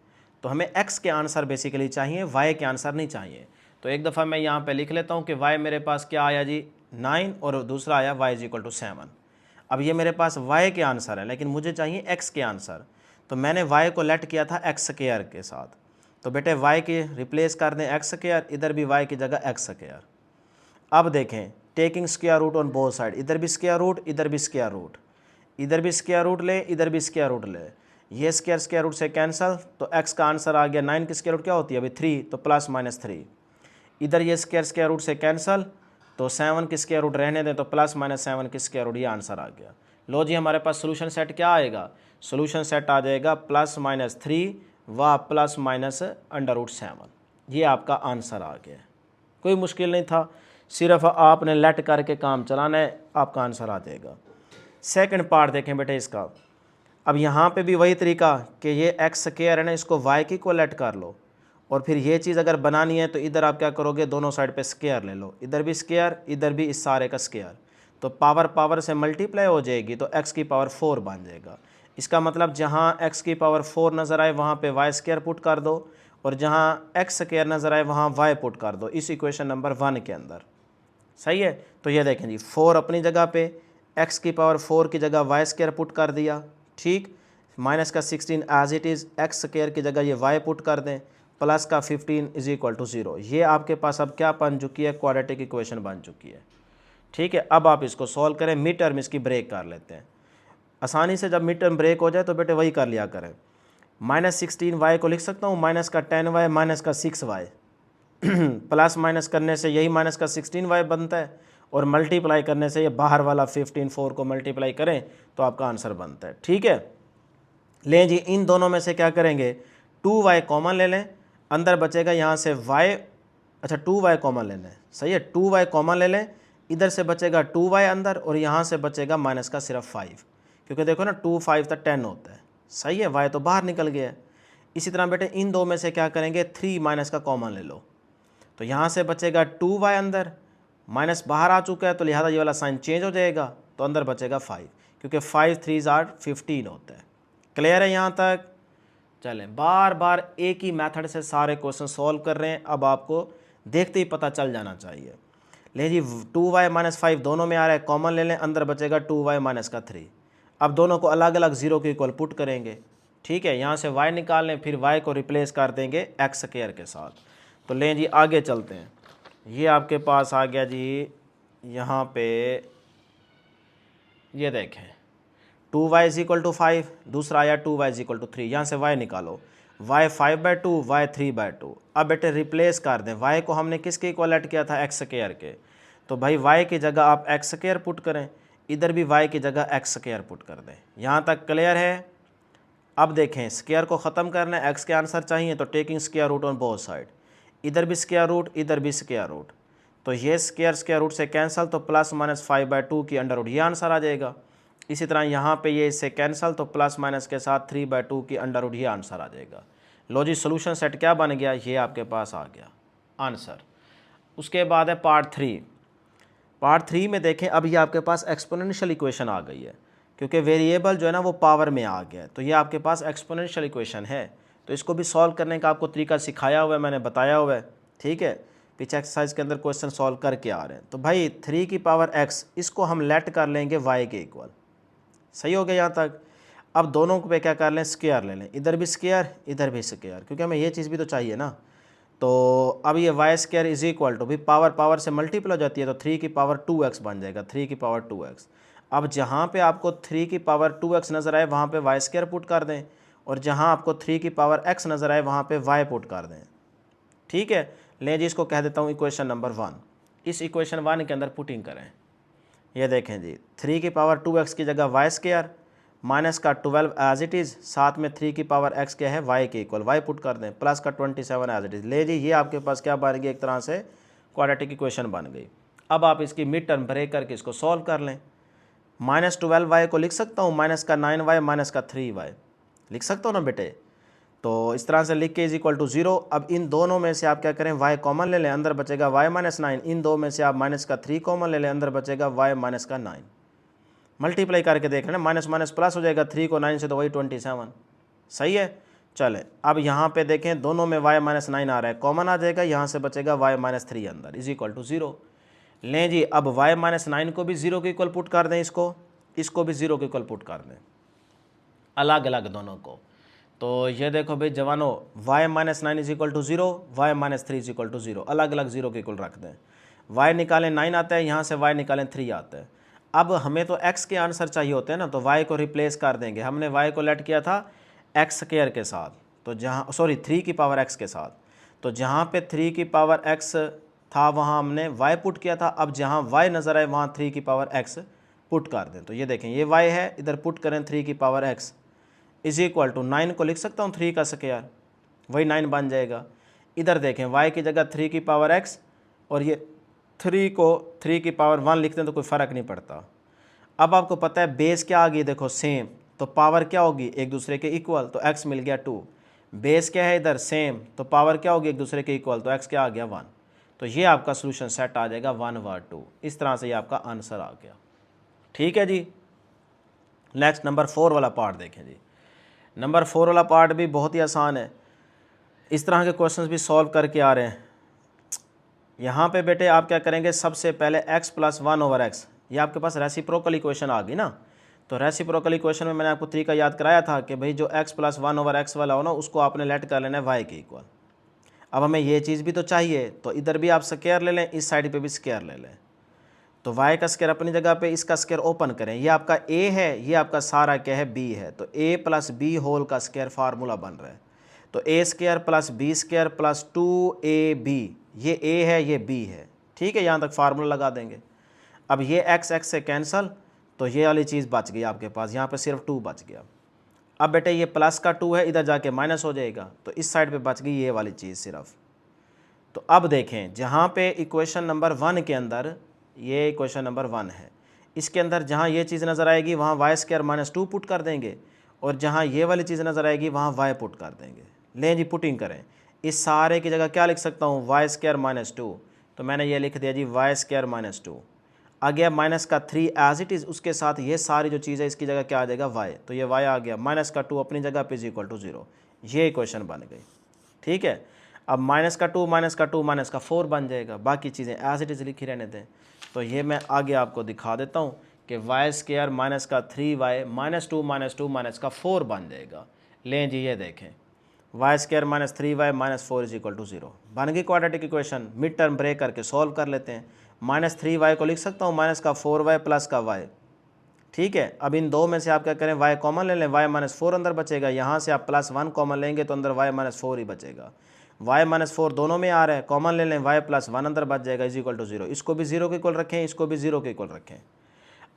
[SPEAKER 1] तो हमें x के आंसर बेसिकली चाहिए, y के आंसर नहीं चाहिए। तो एक दफ़ा मैं यहाँ पे लिख लेता हूँ कि y मेरे पास क्या आया जी 9 और दूसरा आया y = 7। अब ये मेरे पास y के आंसर है, लेकिन मुझे चाहिए x के आंसर। तो मैंने y को लेट किया था x स्क्वायर के साथ। तो बेटे y के रिप्लेस कर दें x स्क्वायर, इधर भी y की जगह x स्क्वायर। अब देखें taking square root on both side, इधर भी स्क्वायर रूट, इधर भी स्क्वायर रूट, इधर भी स्क्वायर रूट ले, इधर भी स्क्वायर रूट ले, ये स्क्वायर रूट से कैंसिल, तो x का आंसर आ गया 9 की स्क्वायर रूट क्या होती है अभी 3, तो +-3। इधर ये स्क्वायर रूट से कैंसिल, तो 7 की स्क्वायर रूट रहने दें, तो +-7 की स्क्वायर रूट, ये आंसर आ गया। लो जी हमारे पास सोल्यूशन सेट क्या आएगा, सोल्यूशन सेट आ जाएगा +-3 व +-7। ये आपका आंसर आ गया। कोई मुश्किल नहीं था, सिर्फ आपने लेट करके काम चलाना है, आपका आंसर आ जाएगा। सेकंड पार्ट देखें बेटे इसका। अब यहाँ पे भी वही तरीका कि ये x स्क्वायर है ना, इसको y की को लेट कर लो, और फिर ये चीज़ अगर बनानी है तो इधर आप क्या करोगे, दोनों साइड पे स्क्वायर ले लो, इधर भी स्क्वायर, इधर भी इस सारे का स्क्वायर, तो पावर पावर से मल्टीप्लाई हो जाएगी, तो x की पावर 4 बन जाएगा। इसका मतलब जहाँ x की पावर 4 नज़र आए वहाँ पे y स्क्वायर पुट कर दो, और जहाँ x स्क्वायर नज़र आए वहाँ y पुट कर दो इस इक्वेशन नंबर 1 के अंदर। सही है, तो ये देखें जी 4 अपनी जगह पे, x की पावर 4 की जगह y स्क्वायर पुट कर दिया, ठीक, माइनस का 16 as it is, x square की जगह ये y पुट कर दें, प्लस का 15 = 0। ये आपके पास अब क्या बन चुकी है, क्वाड्रेटिक इक्वेशन बन चुकी है। ठीक है, अब आप इसको सॉल्व करें, मिड टर्म इसकी ब्रेक कर लेते हैं। आसानी से जब मिड टर्म ब्रेक हो जाए तो बेटे वही कर लिया करें। -16y को लिख सकता हूँ माइनस का 10y माइनस का 6y, प्लस माइनस करने से यही माइनस का 16y बनता है, और मल्टीप्लाई करने से ये बाहर वाला 15 4 को मल्टीप्लाई करें तो आपका आंसर बनता है। ठीक है, लें जी इन दोनों में से क्या करेंगे, 2y कॉमन ले लें, अंदर बचेगा यहाँ से y, अच्छा 2y कॉमन ले लें, सही है, 2y कॉमन ले लें, इधर से बचेगा 2y अंदर, और यहाँ से बचेगा माइनस का सिर्फ 5, क्योंकि देखो ना 2 5 तक 10 होता है। सही है, y तो बाहर निकल गया है। इसी तरह बेटे इन दो में से क्या करेंगे, 3 माइनस का कॉमन ले लो, तो यहाँ से बचेगा 2y अंदर, माइनस बाहर आ चुका है तो लिहाजा ये वाला साइन चेंज हो जाएगा, तो अंदर बचेगा 5, क्योंकि 5 3 15 होता है। क्लियर है यहाँ तक? चलें, बार बार एक ही मेथड से सारे क्वेश्चन सॉल्व कर रहे हैं, अब आपको देखते ही पता चल जाना चाहिए। ले जी 2y - 5 दोनों में आ रहा है, कॉमन ले लें, अंदर बचेगा 2y - का 3। अब दोनों को अलग अलग 0 के इक्वल पुट करेंगे। ठीक है, यहाँ से y निकाल लें, फिर y को रिप्लेस कर देंगे x स्क्वायर के साथ। तो लें जी आगे चलते हैं। ये आपके पास आ गया जी, यहाँ पे ये देखें 2y = 5, दूसरा आया 2y = 3, यहाँ से y निकालो, y 5/2 y 3/2। अब बेटे रिप्लेस कर दें, y को हमने किसके इक्वल ऐड किया था, x स्क्वायर के, तो भाई y की जगह आप x स्क्वायर पुट करें, इधर भी y की जगह x स्क्वायर पुट कर दें। यहाँ तक क्लियर है? अब देखें स्क्वायर को ख़त्म करना है, x के आंसर चाहिए, तो taking square root on both side, इधर भी स्क्वायर रूट, इधर भी स्क्वायर रूट, तो ये स्क्वायर रूट से कैंसिल, तो +-5/2 की अंडर रूट, ये आंसर आ जाएगा। इसी तरह यहाँ पे ये इससे कैंसिल, तो प्लस माइनस के साथ 3/2 की अंडर रूट, ये आंसर आ जाएगा। लो जी सोल्यूशन सेट क्या बन गया, ये आपके पास आ गया आंसर। उसके बाद है पार्ट 3। पार्ट 3 में देखें अब ये आपके पास एक्सपोनेंशियल इक्वेशन आ गई है, क्योंकि वेरिएबल जो है ना वो पावर में आ गया है, तो ये आपके पास एक्सपोनेंशियल इक्वेशन है। तो इसको भी सॉल्व करने का आपको तरीका सिखाया हुआ है, मैंने बताया हुआ है। ठीक है, पीछे एक्सरसाइज के अंदर क्वेश्चन सॉल्व करके आ रहे हैं। तो भाई 3 की पावर x, इसको हम लेट कर लेंगे y के इक्वल। सही हो गया यहाँ तक? अब दोनों पे क्या कर लें, स्क्वायर ले लें, इधर भी स्क्वायर, इधर भी स्क्वायर, क्योंकि हमें ये चीज़ भी तो चाहिए ना। तो अब ये y² = भी पावर पावर से मल्टीप्लाई हो जाती है, तो 3 की पावर 2x बन जाएगा, 3 की पावर 2x। अब जहाँ पे आपको 3 की पावर 2x नज़र आए वहाँ पे y² पुट कर दें, और जहाँ आपको 3 की पावर x नज़र आए वहाँ पे y पुट कर दें। ठीक है, ले जी इसको कह देता हूँ इक्वेशन नंबर 1। इस इक्वेशन 1 के अंदर पुटिंग करें। ये देखें जी 3 की पावर 2x की जगह y² माइनस का 12 एज इट इज़, साथ में 3 की पावर x क्या है, y के इक्वल, y पुट कर दें, प्लस का 27 एज इट इज़। ले जी ये आपके पास क्या बन गई, एक तरह से क्वाड्रेटिक इक्वेशन बन गई। अब आप इसकी मिड टर्म ब्रेक करके इसको सॉल्व कर लें। -12y को लिख सकता हूँ माइनस का 9y माइनस का 3y, लिख सकता हूँ ना बेटे। तो इस तरह से लिख के = 0। अब इन दोनों में से आप क्या करें, y कॉमन ले लें, अंदर बचेगा y - 9, इन दो में से आप माइनस का 3 कॉमन ले लें, अंदर बचेगा y - का 9। मल्टीप्लाई करके देख लेना, माइनस माइनस प्लस हो जाएगा, 3 को 9 से तो वही 27। सही है, चले अब यहाँ पे देखें दोनों में y माइनस 9 आ रहा है, कॉमन आ जाएगा, यहाँ से बचेगा y माइनस 3 अंदर इज इक्वल टू 0। लें जी अब y माइनस 9 को भी 0 के इक्वल पुट कर दें, इसको भी 0 के इक्वल पुट कर दें, अलग अलग दोनों को। तो ये देखो भाई जवानों, y minus 9 is equal to 0, y minus 3 is equal to 0, अलग अलग 0 के इक्वल रख दें। y निकालें 9 आता है, यहाँ से y निकालें 3 आता है। अब हमें तो x के आंसर चाहिए होते हैं ना, तो y को रिप्लेस कर देंगे। हमने y को लेट किया था एक्स स्क्वायर के साथ, तो जहाँ 3 की पावर x के साथ, तो जहाँ पे 3 की पावर x था वहाँ हमने y पुट किया था। अब जहाँ y नज़र आए वहाँ 3 की पावर x पुट कर दें। तो ये देखें ये y है, इधर पुट करें 3 की power x is equal to 9 को लिख सकता हूँ 3 का स्क्वायर, वही 9 बन जाएगा। इधर देखें y की जगह 3 की पावर x और ये 3 को 3 की पावर 1 लिखते हैं तो कोई फ़र्क नहीं पड़ता। अब आपको पता है बेस क्या आ गई, देखो सेम, तो पावर क्या होगी एक दूसरे के इक्वल, तो x मिल गया 2। बेस क्या है इधर सेम, तो पावर क्या होगी एक दूसरे के इक्वल, तो x क्या आ गया 1। तो ये आपका सोल्यूशन सेट आ जाएगा 1 व 2। इस तरह से ये आपका आंसर आ गया। ठीक है जी। नेक्स्ट नंबर 4 वाला पार्ट देखें जी। नंबर 4 वाला पार्ट भी बहुत ही आसान है, इस तरह के क्वेश्चंस भी सॉल्व करके आ रहे हैं। यहाँ पे बेटे आप क्या करेंगे, सबसे पहले x प्लस 1 ओवर x, ये आपके पास रेसिप्रोकल इक्वेशन आ गई ना। तो रेसिप्रोकल इक्वेशन में मैंने आपको तरीका याद कराया था कि भाई जो x प्लस 1 ओवर x वाला हो ना उसको आपने लेट कर लेना है y के इक्वल। अब हमें ये चीज़ भी तो चाहिए, तो इधर भी आप स्क्वायर ले लें, इस साइड पे भी स्क्वायर ले लें। तो y का स्क्वायर अपनी जगह पे, इसका स्क्वायर ओपन करें, ये आपका a है, ये आपका सारा क्या है b है, तो a प्लस बी होल का स्क्वायर फार्मूला बन रहा है। तो a square plus B square plus 2ab, ये a है ये b है। ठीक है, यहाँ तक फार्मूला लगा देंगे। अब ये x से कैंसल, तो ये वाली चीज़ बच गई आपके पास, यहाँ पे सिर्फ 2 बच गया। अब बेटे ये प्लस का 2 है, इधर जाके माइनस हो जाएगा, तो इस साइड पे बच गई ये वाली चीज़ सिर्फ। तो अब देखें जहाँ पे इक्वेशन नंबर 1 के अंदर, ये इक्वेशन नंबर 1 है, इसके अंदर जहाँ ये चीज़ नज़र आएगी वहाँ वाई स्क्वायर माइनस 2 पुट कर देंगे, और जहाँ ये वाली चीज़ नज़र आएगी वहाँ वाई पुट कर देंगे। लें जी पुटिंग करें, इस सारे की जगह क्या लिख सकता हूँ, वाई स्क्वायर माइनस 2, तो मैंने ये लिख दिया जी वाई स्क्वायर माइनस 2। आ गया माइनस का 3 एज इट इज़, उसके साथ ये सारी जो चीज़ है इसकी जगह क्या आ जाएगा वाई, तो ये वाई आ गया, माइनस का 2 अपनी जगह पे इज इक्वल टू 0। ये इक्वेशन बन गई। ठीक है, अब माइनस का 2 माइनस का 2 माइनस का 4 बन जाएगा, बाकी चीज़ें एज इट इज़ लिखी रहने दें। तो ये मैं आगे आपको दिखा देता हूँ कि वाई स्क्वायर माइनस का 3y माइनस 2 माइनस का 4 बन जाएगा। लें जी ये देखें, Y square minus 3y minus 4 is equal to 0 बन गई quadratic equation. Mid term break करके सॉल्व कर लेते हैं। माइनस 3y को लिख सकता हूँ माइनस का 4y प्लस का y। ठीक है, अब इन दो में से आप क्या करें, y कॉमन ले लें, y माइनस 4 अंदर बचेगा, यहाँ से आप प्लस 1 कॉमन लेंगे तो अंदर y माइनस 4 ही बचेगा। y माइनस 4 दोनों में आ रहा है, कॉमन ले लें, y प्लस 1 अंदर बच जाएगा इज इक्वल टू 0। इसको भी 0 के इक्वल रखें, इसको भी 0 के इक्वल रखें।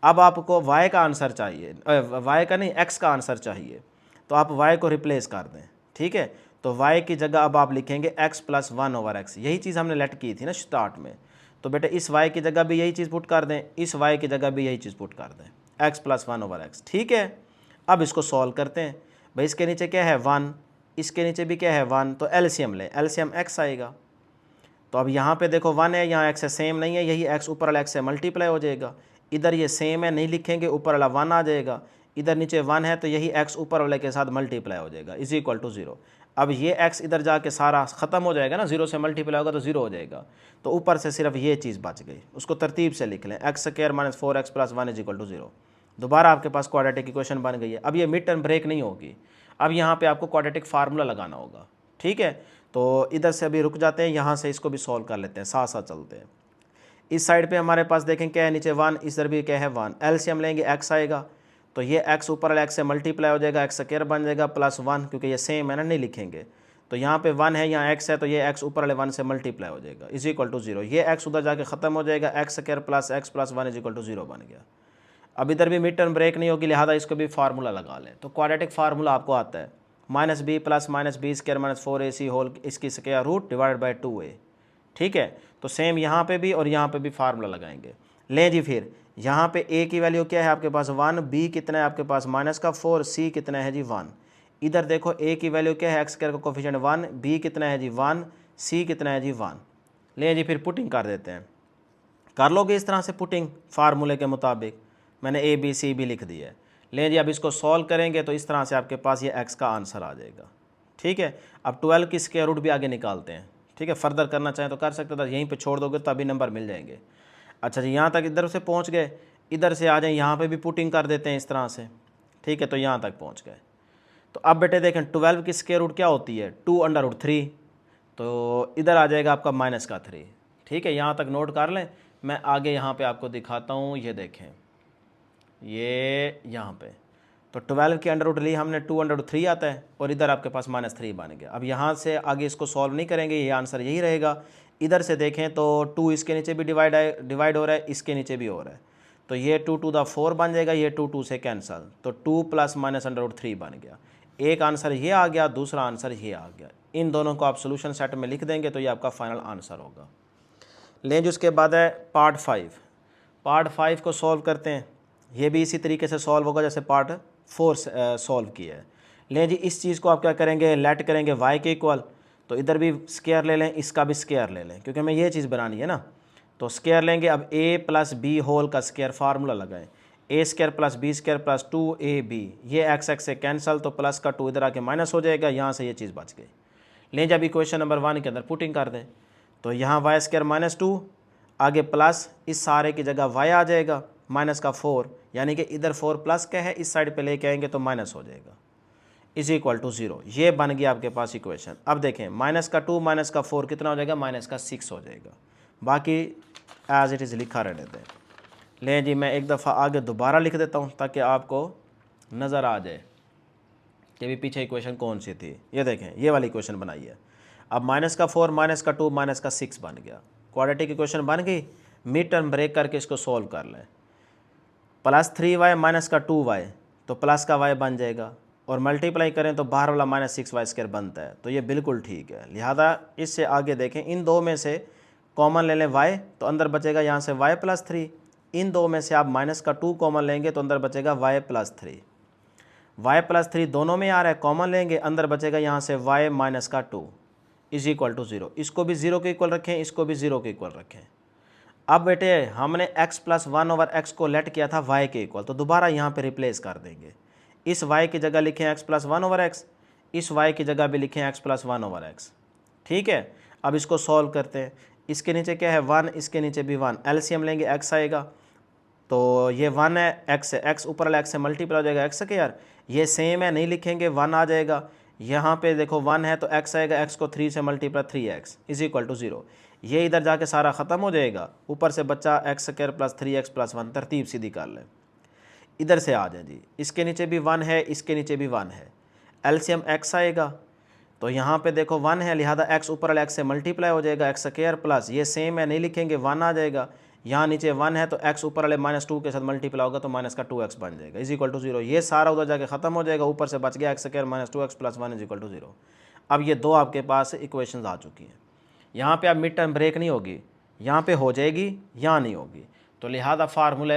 [SPEAKER 1] अब आपको y का आंसर चाहिए, y का नहीं x का आंसर चाहिए, तो आप y को रिप्लेस कर दें। ठीक है, तो y की जगह अब आप लिखेंगे x प्लस 1 ओवर x, यही चीज़ हमने लेट की थी ना स्टार्ट में। तो बेटे इस y की जगह भी यही चीज़ पुट कर दें, इस y की जगह भी यही चीज़ पुट कर दें, x प्लस 1 ओवर x। ठीक है, अब इसको सॉल्व करते हैं। भाई इसके नीचे क्या है 1, इसके नीचे भी क्या है 1, तो एलसीएम लें, एलसीएम x आएगा। तो अब यहाँ पे देखो 1 है, यहाँ x है, सेम नहीं है, यही x ऊपर वाला x से मल्टीप्लाई हो जाएगा। इधर ये सेम है, नहीं लिखेंगे, ऊपर वाला 1 आ जाएगा। इधर नीचे 1 है तो यही x ऊपर वाले के साथ मल्टीप्लाई हो जाएगा इज इक्वल टू 0। अब ये x इधर जाके सारा ख़त्म हो जाएगा ना, 0 से मल्टीप्लाई होगा तो 0 हो जाएगा। तो ऊपर से सिर्फ ये चीज़ बच गई, उसको तरतीब से लिख लें, x square minus 4x plus 1 is equal to 0। दोबारा आपके पास क्वाड्रेटिक इक्वेशन बन गई है। अब ये मिड टर्म ब्रेक नहीं होगी, अब यहाँ पे आपको क्वाड्रेटिक फार्मूला लगाना होगा। ठीक है, तो इधर से अभी रुक जाते हैं, यहाँ से इसको भी सॉल्व कर लेते हैं, साथ साथ चलते हैं। इस साइड पे हमारे पास देखें क्या है, नीचे 1, इधर भी क्या है 1, एलसीएम लेंगे x आएगा, तो ये x ऊपर वाले x से मल्टीप्लाई हो जाएगा, x स्क्वायर बन जाएगा प्लस 1, क्योंकि ये सेम है ना, नहीं लिखेंगे। तो यहाँ पे 1 है, यहाँ x है, तो ये x ऊपर वाले 1 से मल्टीप्लाई हो जाएगा इज इक्वल टू 0। ये x उधर जाके ख़त्म हो जाएगा, x square plus x plus 1 is equal to 0 बन गया। अब इधर भी मिड टर्म ब्रेक नहीं होगी, लिहाजा इसको भी फार्मूला लगा लें। तो क्वाड्रेटिक फार्मूला आपको आता है minus B plus minus B square minus 4ac whole इसकी square root divided by 2a। ठीक है, तो सेम यहाँ पे भी और यहाँ पे भी फार्मूला लगाएंगे। लें जी फिर यहाँ पे a की वैल्यू क्या है आपके पास 1, b कितना है आपके पास माइनस का 4, c कितना है जी 1। इधर देखो a की वैल्यू क्या है, x स्क्वायर का कोफिशिएंट 1, b कितना है जी 1, c कितना है जी 1। लें जी फिर पुटिंग कर देते हैं। कर लोगे इस तरह से पुटिंग फार्मूले के मुताबिक, मैंने a b c भी लिख दिया है। लें जी अब इसको सॉल्व करेंगे तो इस तरह से आपके पास ये x का आंसर आ जाएगा। ठीक है। अब 12 की स्क्वायर रूट भी आगे निकालते हैं, ठीक है। फर्दर करना चाहें तो कर सकते थे, यहीं पे छोड़ दोगे तो अभी नंबर मिल जाएंगे। अच्छा जी, यहाँ तक इधर से पहुँच गए, इधर से आ जाए यहाँ पे भी पुटिंग कर देते हैं इस तरह से, ठीक है। तो यहाँ तक पहुँच गए। तो अब बेटे देखें 12 की स्क्वायर रूट क्या होती है, 2√3, तो इधर आ जाएगा आपका -3, ठीक है। यहाँ तक नोट कर लें, मैं आगे यहाँ पे आपको दिखाता हूँ। ये देखें, ये यहाँ पे तो 12 की अंडर रूट ली हमने, 2√3 आता है और इधर आपके पास -3 बन गया। अब यहाँ से आगे इसको सॉल्व नहीं करेंगे, ये आंसर यही रहेगा। इधर से देखें तो 2 इसके नीचे भी डिवाइड हो रहा है, इसके नीचे भी हो रहा है, तो ये 2⁴ बन जाएगा, ये 2 से कैंसल, तो 2 + -√3 बन गया। एक आंसर ये आ गया, दूसरा आंसर ये आ गया। इन दोनों को आप सोल्यूशन सेट में लिख देंगे तो ये आपका फाइनल आंसर होगा। लें जी, उसके बाद है पार्ट 5। पार्ट 5 को सॉल्व करते हैं। ये भी इसी तरीके से सॉल्व होगा जैसे पार्ट 4 सॉल्व किया है। लें जी, इस चीज़ को आप क्या करेंगे, लेट करेंगे y के इक्वल, तो इधर भी स्क्वायर ले लें, इसका भी स्क्वायर ले लें, क्योंकि हमें ये चीज़ बनानी है ना। तो स्क्वायर लेंगे। अब a + b होल का स्क्वायर फार्मूला लगाएं, a² + b² + 2ab, ये x से कैंसल, तो प्लस का 2 इधर आके माइनस हो जाएगा, यहाँ से ये चीज़ बच गई। लें जब इक्वेशन नंबर 1 के अंदर पुटिंग कर दें, तो यहाँ y² - 2, आगे प्लस, इस सारे की जगह y आ जाएगा, -4, यानी कि इधर 4 प्लस का है, इस साइड पे लेके आएंगे तो माइनस हो जाएगा, = 0। ये बन गया आपके पास इक्वेशन। अब देखें, -2 -4 कितना हो जाएगा, -6 हो जाएगा। बाकी एज इट इज़ लिखा रहने दें। लें जी, मैं एक दफ़ा आगे दोबारा लिख देता हूँ ताकि आपको नज़र आ जाए कि भी पीछे इक्वेशन कौन सी थी। ये देखें, ये वाली इक्वेशन बनाई है। अब -4 -2 -6 बन गया, क्वाड्रेटिक इक्वेशन बन गई। मिड टर्म ब्रेक करके इसको सॉल्व कर लें। +3y - 2y, तो प्लस का y बन जाएगा, और मल्टीप्लाई करें तो बाहर वाला -6y² बनता है, तो ये बिल्कुल ठीक है। लिहाजा इससे आगे देखें, इन दो में से कॉमन ले लें y, तो अंदर बचेगा यहाँ से y + 3। इन दो में से आप -2 कॉमन लेंगे तो अंदर बचेगा y + 3। y + 3 दोनों में आ रहा है, कॉमन लेंगे, अंदर बचेगा यहाँ से y - 2 = 0। इसको भी 0 के इक्वल रखें, इसको भी 0 के इक्वल रखें। अब बेटे हमने x + 1/x को लेट किया था y के इक्वल, तो दोबारा यहाँ पे रिप्लेस कर देंगे। इस y की जगह लिखें x + 1/x, इस y की जगह भी लिखें x + 1/x, ठीक है। अब इसको सॉल्व करते हैं। इसके नीचे क्या है, 1, इसके नीचे भी 1, एलसीएम लेंगे, x आएगा, तो ये 1 है, x है, x ऊपर वाला x से मल्टीप्लाई हो जाएगा, x के यार ये सेम है, नहीं लिखेंगे, 1 आ जाएगा। यहाँ पे देखो 1 है तो x आएगा, x को 3 से मल्टीप्लाई 3x = 0। ये इधर जाके सारा ख़त्म हो जाएगा, ऊपर से बच्चा x² + 3x + 1, तरतीब सीधी कर लें। इधर से आ जाए जी, इसके नीचे भी 1 है, इसके नीचे भी 1 है, एलसीएम x आएगा, तो यहाँ पे देखो 1 है, लिहाजा x ऊपर वाले x से मल्टीप्लाई हो जाएगा, x² प्लस, ये सेम है, नहीं लिखेंगे, 1 आ जाएगा। यहाँ नीचे 1 है तो x ऊपर वाले -2 के साथ मल्टीप्लाई होगा तो -2x बन जाएगा, = 0। ये सारा उधर जाके ख़त्म हो जाएगा, ऊपर से बच गया x² - 2x + 1 = 0। अब ये दो आपके पास इक्वेशंस आ चुकी हैं। यहाँ पे अब मिड टर्म ब्रेक नहीं होगी, यहाँ पे हो जाएगी, यहाँ नहीं होगी, तो लिहाजा फार्मूला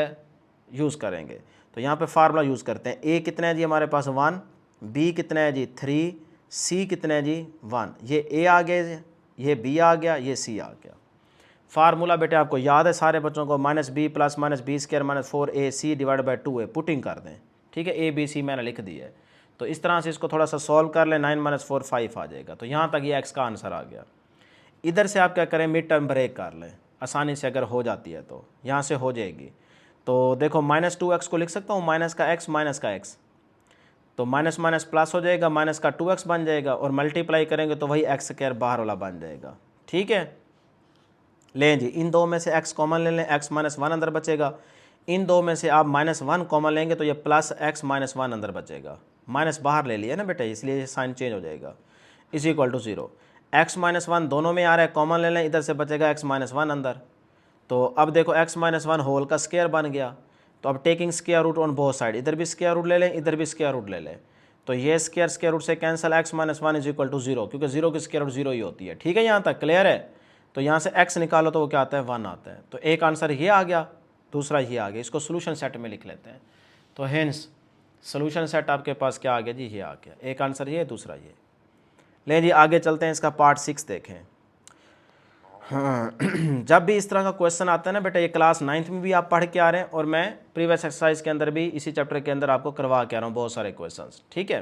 [SPEAKER 1] यूज़ करेंगे। तो यहाँ पे फार्मूला यूज़ करते हैं। a कितना है जी हमारे पास 1, b कितना है जी 3, c कितना है जी 1। ये a आ गया, ये b आ गया, ये c आ गया। फार्मूला बेटे आपको याद है सारे बच्चों को, -b + -b² - 4ac / 2a, putting कर दें, ठीक है। a b c मैंने लिख दिया है, तो इस तरह से इसको थोड़ा सा सॉल्व कर लें, 9 - 4 5 आ जाएगा। तो यहाँ तक ये x का आंसर आ गया। इधर से आप क्या करें, मिड टर्म ब्रेक कर लें, आसानी से अगर हो जाती है तो यहाँ से हो जाएगी। तो देखो -2x को लिख सकता हूँ, माइनस का x, तो माइनस प्लस हो जाएगा, -2x बन जाएगा, और मल्टीप्लाई करेंगे तो वही x² बाहर वाला बन जाएगा, ठीक है। लें जी, इन दो में से x कॉमन ले लें, x - 1 अंदर बचेगा। इन दो में से आप -1 कॉमन लेंगे तो ये +x - 1 अंदर बचेगा, माइनस बाहर ले लिया ना बेटे, इसलिए साइन चेंज हो जाएगा, = 0। x - 1 दोनों में आ रहा है, कॉमन ले लें, इधर से बचेगा x - 1 अंदर। तो अब देखो x - 1 होल का स्क्वायर बन गया, तो अब taking square root on both side, इधर भी स्क्वायर रूट ले लें, इधर भी स्क्वायर रूट ले लें, तो ये स्क्वायर रूट से कैंसिल, x - 1 = 0, क्योंकि 0 की स्क्वायर रूट 0 ही होती है, ठीक है। यहाँ तक क्लियर है। तो यहाँ से x निकालो तो वो क्या आता है, 1 आता है। तो एक आंसर ये आ गया, दूसरा ये आ गया। इसको सोल्यूशन सेट में लिख लेते हैं। तो हेंस सोल्यूशन सेट आपके पास क्या आ गया जी, ये आ गया। एक आंसर ये, दूसरा ये। ले जी आगे चलते हैं, इसका पार्ट 6 देखें। हाँ जब भी इस तरह का क्वेश्चन आता है ना बेटा, ये क्लास 9th में भी आप पढ़ के आ रहे हैं, और मैं प्रीवियस एक्सरसाइज के अंदर भी इसी चैप्टर के अंदर आपको करवा के आ रहा हूँ बहुत सारे क्वेश्चंस, ठीक है।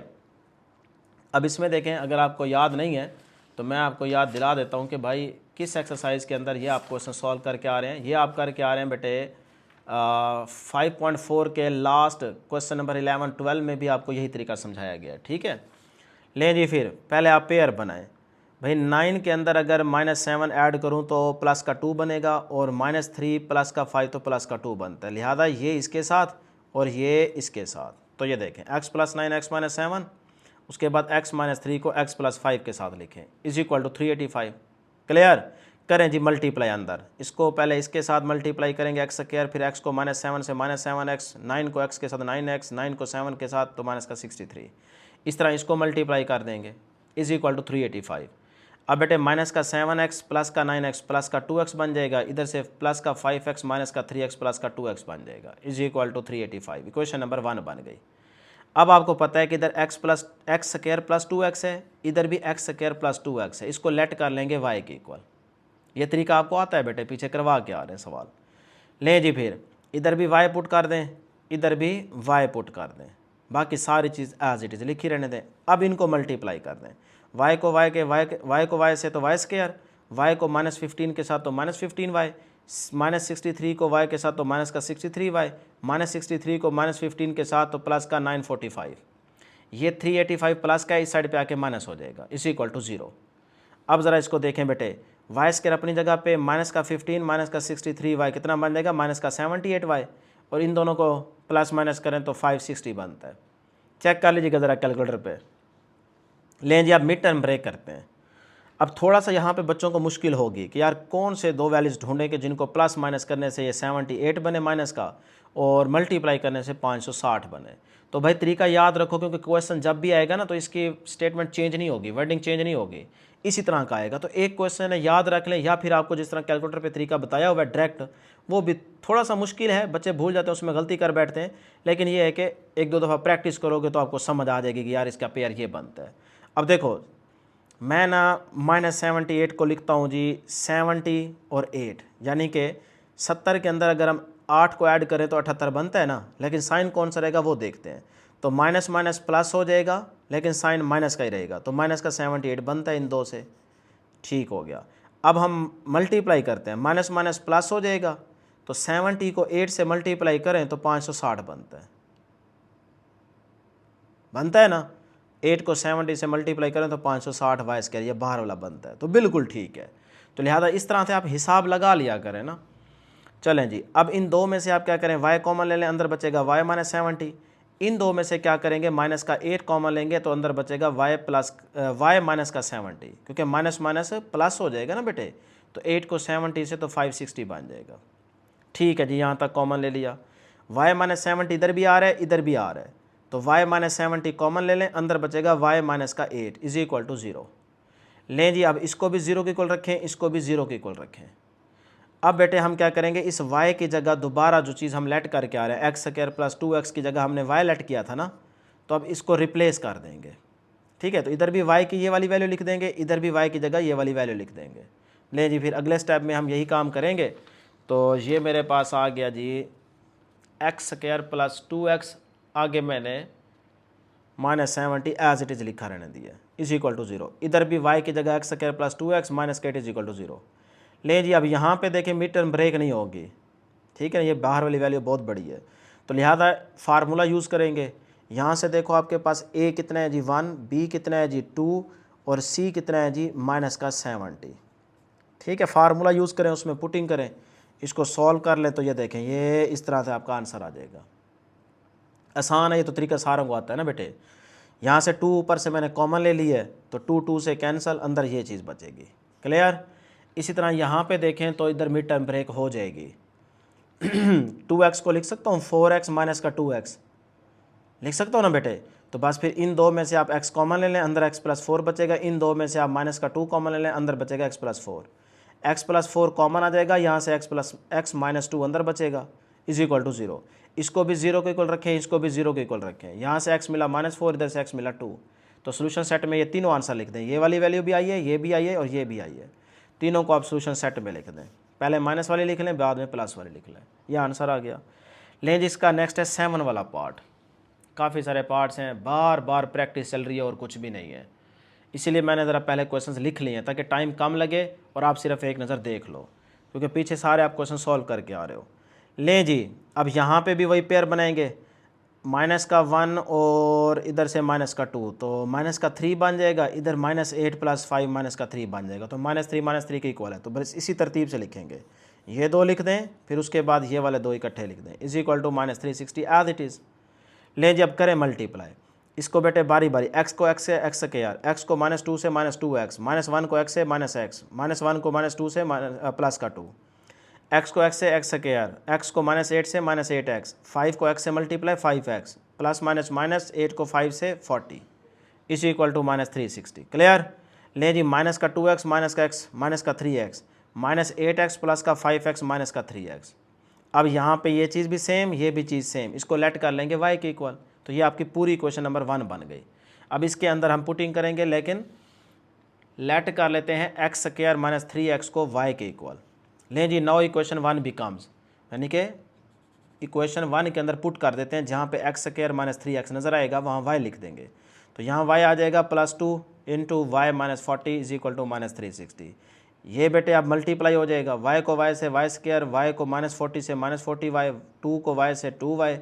[SPEAKER 1] अब इसमें देखें, अगर आपको याद नहीं है तो मैं आपको याद दिला देता हूँ कि भाई किस एक्सरसाइज के अंदर ये आप क्वेश्चन सॉल्व करके आ रहे हैं। ये आप करके आ रहे हैं बेटे 5.4 के लास्ट क्वेश्चन नंबर 11, 12 में भी आपको यही तरीका समझाया गया है। ठीक है, लें जी, फिर पहले आप पेयर बनाएं। भाई 9 के अंदर अगर -7 ऐड करूं तो प्लस का 2 बनेगा, और -3 प्लस का 5 तो प्लस का 2 बनता है। लिहाजा ये इसके साथ और ये इसके साथ। तो ये देखें x + 9 x - 7, उसके बाद x - 3 को x + 5 के साथ लिखें = 385। क्लियर? करें जी मल्टीप्लाई अंदर, इसको पहले इसके साथ मल्टीप्लाई करेंगे x², फिर x को -7 से -7x, 9 को x के साथ 9x, 9 को 7 के साथ तो -63। इस तरह इसको मल्टीप्लाई कर देंगे = 385। अब बेटे -7x प्लस का 9x प्लस का 2x बन जाएगा, इधर से प्लस का 5x माइनस का 3x प्लस का 2x बन जाएगा = 385। इक्वेशन नंबर 1 बन गई। अब आपको पता है कि इधर x स्क्वायर प्लस 2x है, इधर भी x स्क्वायर प्लस 2x है। इसको लेट कर लेंगे y के इक्वल। ये तरीका आपको आता है बेटे, पीछे करवा के आ रहे हैं सवाल। लें जी, फिर इधर भी y पुट कर दें, इधर भी y पुट कर दें, बाकी सारी चीज़ एज इट इज़ लिखी रहने दें। अब इनको मल्टीप्लाई कर दें, y को y से तो y², y को -15 के साथ तो -15y, -63 को y के साथ तो -63y, -63 को -15 के साथ तो प्लस का 945। ये 385 प्लस का इस साइड पे आके माइनस हो जाएगा = 0। अब ज़रा इसको देखें बेटे, y² अपनी जगह पे -15 -63y कितना बन जाएगा -78y, और इन दोनों को प्लस माइनस करें तो 560 बनता है। चेक कर लीजिएगा ज़रा कैलकुलेटर पे। लें जी, अब मिड टर्म ब्रेक करते हैं। अब थोड़ा सा यहाँ पे बच्चों को मुश्किल होगी कि यार कौन से दो वैल्यूज़ ढूंढें कि जिनको प्लस माइनस करने से ये 78 बने माइनस का, और मल्टीप्लाई करने से 560 बने। तो भाई तरीका याद रखो, क्योंकि क्वेश्चन जब भी आएगा ना तो इसकी स्टेटमेंट चेंज नहीं होगी, वर्डिंग चेंज नहीं होगी, इसी तरह का आएगा। तो एक क्वेश्चन है याद रख लें, या फिर आपको जिस तरह कैलकुलेटर पे तरीका बताया हुआ है डायरेक्ट, वो भी थोड़ा सा मुश्किल है, बच्चे भूल जाते हैं, उसमें गलती कर बैठते हैं। लेकिन ये है कि एक दो दफ़ा प्रैक्टिस करोगे तो आपको समझ आ जाएगी कि यार इसका पेयर ये बनता है। अब देखो, मैं ना -78 को लिखता हूँ जी 70 और 8, यानी कि 70 के अंदर अगर हम 8 को ऐड करें तो 78 बनता है ना, लेकिन साइन कौन सा रहेगा वो देखते हैं। तो माइनस माइनस प्लस हो जाएगा, लेकिन साइन माइनस का ही रहेगा, तो माइनस का 78 बनता है इन दो से। ठीक हो गया। अब हम मल्टीप्लाई करते हैं, माइनस माइनस प्लस हो जाएगा, तो 70 को 8 से मल्टीप्लाई करें तो 560 बनता है ना। 8 को 70 से मल्टीप्लाई करें तो 560 y², ये बाहर वाला बनता है, तो बिल्कुल ठीक है। तो लिहाजा इस तरह से आप हिसाब लगा लिया करें ना। चलें जी, अब इन दो में से आप क्या करें, y कॉमन ले लें, अंदर बचेगा y - 70। इन दो में से क्या करेंगे, माइनस का 8 कॉमन लेंगे तो अंदर बचेगा y माइनस का 70, क्योंकि माइनस माइनस प्लस हो जाएगा ना बेटे। तो 8 को 70 से तो 560 बन जाएगा। ठीक है जी, यहाँ तक कॉमन ले लिया। y - 70 इधर भी आ रहा है, इधर भी आ रहा है, तो y - 70 कॉमन ले लें, अंदर बचेगा y माइनस का 8 = 0। लें जी, अब इसको भी 0 के इक्वल रखें, इसको भी 0 के इक्वल रखें। अब बेटे हम क्या करेंगे, इस y की जगह दोबारा जो चीज़ हम लेट करके आ रहे हैं, x² + 2x की जगह हमने y लेट किया था ना, तो अब इसको रिप्लेस कर देंगे। ठीक है, तो इधर भी y की ये वाली वैल्यू लिख देंगे, इधर भी y की जगह ये वाली वैल्यू लिख देंगे। लें जी, फिर अगले स्टेप में हम यही काम करेंगे। तो ये मेरे पास आ गया जी x² + 2x, आगे मैंने -70 एज इट इज़ लिखा रहने दिया = 0। इधर भी y की जगह x² + 2x माइनस का 8 = 0। ले जी, अब यहाँ पे देखें मिड टर्म ब्रेक नहीं होगी। ठीक है, ये बाहर वाली वैल्यू बहुत बड़ी है, तो लिहाजा फार्मूला यूज़ करेंगे। यहाँ से देखो आपके पास a कितना है जी 1, b कितना है जी 2, और c कितना है जी -70। ठीक है, फार्मूला यूज़ करें, उसमें पुटिंग करें, इसको सॉल्व कर लें तो ये देखें, ये इस तरह से आपका आंसर आ जाएगा। आसान है ये तो, तरीका सारों को आता है ना बेटे। यहाँ से 2 ऊपर से मैंने कॉमन ले ली है, तो 2 से कैंसिल, अंदर ये चीज़ बचेगी। क्लियर? इसी तरह यहाँ पे देखें तो इधर मिड टर्म ब्रेक हो जाएगी। 2x को लिख सकता हूँ 4x माइनस का 2x, लिख सकता हूँ ना बेटे। तो बस फिर इन दो में से आप x कॉमन ले लें, अंदर x + 4 बचेगा। इन दो में से आप माइनस का 2 कॉमन ले लें, अंदर बचेगा x + 4। x + 4 कॉमन आ जाएगा, यहाँ से x - 2 अंदर बचेगा = 0। इसको भी 0 के इक्वल रखें, इसको भी 0 के इक्वल रखें। यहाँ से x मिला -4, इधर से x मिला 2। तो सोल्यूशन सेट में ये तीनों आंसर लिख दें, ये वाली वैल्यू भी आई है, ये भी आई है, और ये भी आई है। तीनों को आप सोल्यूशन सेट में लिख दें, पहले माइनस वाली लिख लें, बाद में प्लस वाली लिख लें, ये आंसर आ गया। लें जिसका नेक्स्ट है 7 वाला पार्ट। काफ़ी सारे पार्ट्स हैं, बार बार प्रैक्टिस चल रही है और कुछ भी नहीं है। इसीलिए मैंने ज़रा पहले क्वेश्चंस लिख लिए हैं ताकि टाइम कम लगे और आप सिर्फ एक नज़र देख लो, क्योंकि पीछे सारे आप क्वेश्चन सॉल्व करके आ रहे हो। लें जी, अब यहाँ पे भी वही पेयर बनाएंगे, माइनस का 1 और इधर से माइनस का 2, तो माइनस का 3 बन जाएगा, इधर -8 + 5 माइनस का 3 बन जाएगा, तो -3 के इक्वल है। तो बस इसी तरतीब से लिखेंगे, ये दो लिख दें, फिर उसके बाद ये वाले दो इकट्ठे लिख दें, is equal to -360 as it is. लें जी, अब करें मल्टीप्लाई। इसको बेटे बारी बारी, x को x से x के यार, x को -2 से -2x, -1 को x से -x, -1 को -2 से प्लस का 2, x को x से x के यार, x को -8 से -8x, 5 को x से multiply 5x, plus minus minus 8 को 5 से 40 इज इक्वल टू -360। क्लियर। ले जी, माइनस का 2x माइनस का x माइनस का 3x -8x प्लस का 5x माइनस का 3x। अब यहाँ पे ये चीज़ भी सेम, ये भी चीज़ सेम, इसको लेट कर लेंगे y के इक्वल, तो ये आपकी पूरी क्वेश्चन नंबर 1 बन गई। अब इसके अंदर हम पुटिंग करेंगे, लेकिन लेट कर लेते हैं x² - 3x को y के इक्वल। लें जी, नाउ इक्वेशन 1 बिकम्स, यानी कि इक्वेशन 1 के अंदर पुट कर देते हैं, जहाँ पे x² - 3x नज़र आएगा वहाँ y लिख देंगे, तो यहाँ y आ जाएगा +2 into y - 40 is equal to -360। ये बेटे अब मल्टीप्लाई हो जाएगा, y को y से y², y को -40 से -40y, 2 को y से 2y,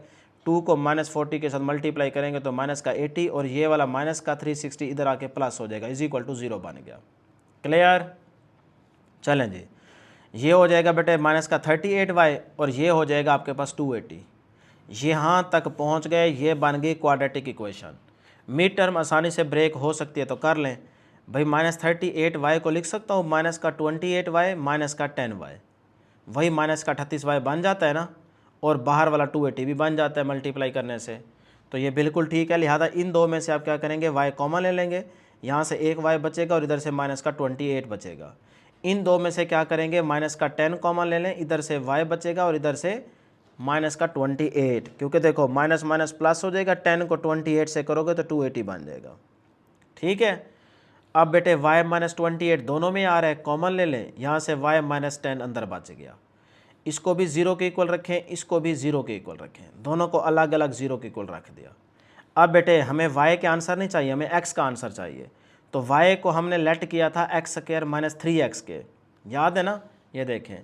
[SPEAKER 1] 2 को -40 के साथ मल्टीप्लाई करेंगे तो माइनस का 80, और ये वाला माइनस का 360 इधर आके प्लस हो जाएगा, इज इक्वल टू 0 बन गया। क्लियर। चलें जी, ये हो जाएगा बेटे माइनस का 38y, और ये हो जाएगा आपके पास 280। यहाँ तक पहुँच गए, ये बन गई क्वाड्रेटिक इक्वेशन। मिड टर्म आसानी से ब्रेक हो सकती है तो कर लें भाई, -38y को लिख सकता हूँ माइनस का 28y माइनस का 10y, वही माइनस का 38y बन जाता है ना, और बाहर वाला 280 भी बन जाता है मल्टीप्लाई करने से, तो ये बिल्कुल ठीक है। लिहाजा इन दो में से आप क्या करेंगे, y कॉमन ले लेंगे, यहाँ से एक y बचेगा और इधर से माइनस का 28 बचेगा। इन दो में से क्या करेंगे, माइनस का 10 कॉमन ले लें, इधर से y बचेगा और इधर से माइनस का 28, क्योंकि देखो माइनस माइनस प्लस हो जाएगा, 10 को 28 से करोगे तो 280 बन जाएगा। ठीक है। अब बेटे y - 28 दोनों में आ रहा है, कॉमन ले लें, यहाँ से y - 10 अंदर बच गया। इसको भी 0 के इक्वल रखें, इसको भी 0 के इक्वल रखें, दोनों को अलग अलग 0 के इक्वल रख दिया। अब बेटे हमें y के आंसर नहीं चाहिए, हमें x का आंसर चाहिए, तो y को हमने लेट किया था x² - 3x के, याद है ना, ये देखें,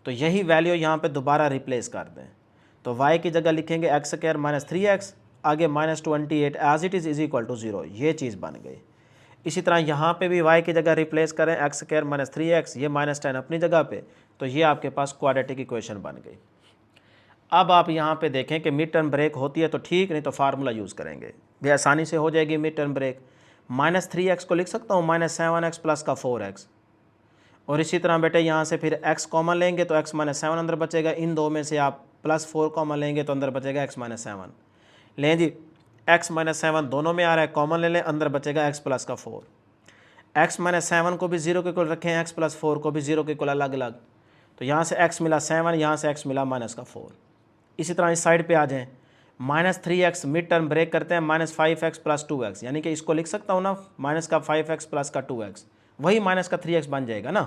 [SPEAKER 1] तो यही वैल्यू यहाँ पे दोबारा रिप्लेस कर दें, तो y की जगह लिखेंगे x² - 3x, आगे -28 as it is equal to 0, ये चीज़ बन गई। इसी तरह यहाँ पे भी y की जगह रिप्लेस करें x² - 3x, ये -10 अपनी जगह पे, तो ये आपके पास क्वाड्रेटिक इक्वेशन बन गई। अब आप यहाँ पे देखें कि मिड टर्म ब्रेक होती है तो ठीक, नहीं तो फार्मूला यूज़ करेंगे, ये आसानी से हो जाएगी मिड टर्म ब्रेक। -3x को लिख सकता हूँ -7x प्लस का 4x, और इसी तरह बेटे यहाँ से फिर x कॉमन लेंगे तो x - 7 अंदर बचेगा, इन दो में से आप +4 कॉमन लेंगे तो अंदर बचेगा x - 7। लें जी, x - 7 दोनों में आ रहा है, कॉमन ले लें, अंदर बचेगा x प्लस का 4। x - 7 को भी 0 के इक्वल रखें, x + 4 को भी 0 के इक्वल अलग अलग, तो यहाँ से x मिला 7, यहाँ से x मिला -4। इसी तरह इस साइड पे आ जाएं, -3x मिड टर्म ब्रेक करते हैं, -5x + 2x, यानी कि इसको लिख सकता हूँ ना, -5x प्लस का 2x, वही -3x बन जाएगा ना।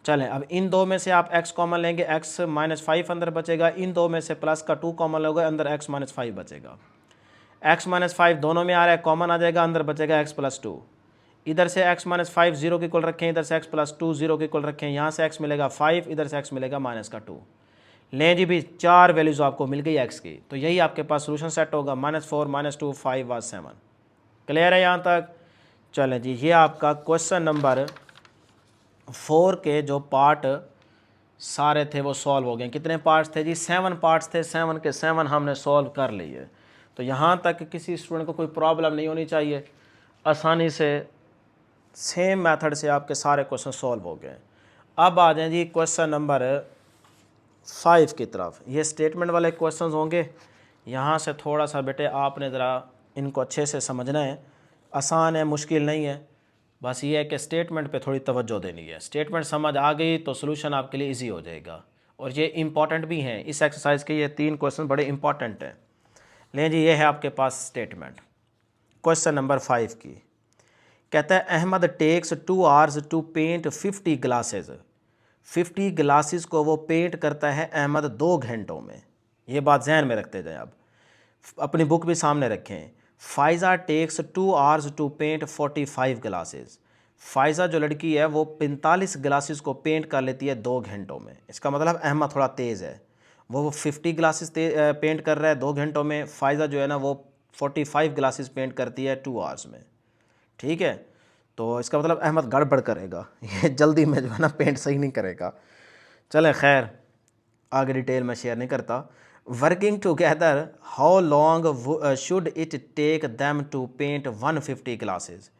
[SPEAKER 1] चलें, अब इन दो में से आप x कॉमन लेंगे, x - 5 अंदर बचेगा, इन दो में से प्लस का 2 कॉमन लोगे, अंदर x - 5 बचेगा। x - 5 दोनों में आ रहा है, कॉमन आ जाएगा, अंदर बचेगा x + 2। इधर से x - 5 0 के इक्वल रखें, इधर से x + 2 0 के इक्वल रखें, यहाँ से x मिलेगा 5, इधर से x मिलेगा -2। लें जी भी, 4 वैल्यूज़ आपको मिल गई x की, तो यही आपके पास सोल्यूशन सेट होगा, -4 -2 5 व 7। क्लियर है यहाँ तक। चलें जी, ये आपका क्वेश्चन नंबर 4 के जो पार्ट सारे थे वो सॉल्व हो गए। कितने पार्ट्स थे जी, 7 पार्ट्स थे, 7 के 7 हमने सॉल्व कर लिए। तो यहाँ तक किसी स्टूडेंट को कोई प्रॉब्लम नहीं होनी चाहिए, आसानी से सेम मेथड से आपके सारे क्वेश्चन सॉल्व हो गए। अब आ जाएं जी क्वेश्चन नंबर 5 की तरफ। ये स्टेटमेंट वाले क्वेश्चंस होंगे, यहाँ से थोड़ा सा बेटे आपने ज़रा इनको अच्छे से समझना है, आसान है, मुश्किल नहीं है, बस ये है कि स्टेटमेंट पे थोड़ी तवज्जो देनी है। स्टेटमेंट समझ आ गई तो सोल्यूशन आपके लिए इजी हो जाएगा, और ये इंपॉर्टेंट भी हैं। इस एक्सरसाइज के ये 3 क्वेश्चन बड़े इंपॉर्टेंट हैं। लें जी, ये है आपके पास स्टेटमेंट क्वेश्चन नंबर 5 की। कहता है Ahmad takes 2 hours to paint 50 glasses. 50 glasses को वो पेंट करता है अहमद 2 घंटों में। ये बात जहन में रखते जाएं। अब अपनी बुक भी सामने रखें। Faiza takes 2 hours to paint 45 glasses. Faiza जो लड़की है वो 45 ग्लासेस को पेंट कर लेती है 2 घंटों में। इसका मतलब अहमद थोड़ा तेज़ है, वो 50 ग्लासेस पेंट कर रहा है 2 घंटों में। फ़ाइज़ा जो है ना वो 45 ग्लासेस पेंट करती है 2 hours में। ठीक है, तो इसका मतलब अहमद गड़बड़ करेगा, ये जल्दी में जो है ना पेंट सही नहीं करेगा। चलें खैर, आगे डिटेल में शेयर नहीं करता। Working together how long should it take them to paint 150 glasses.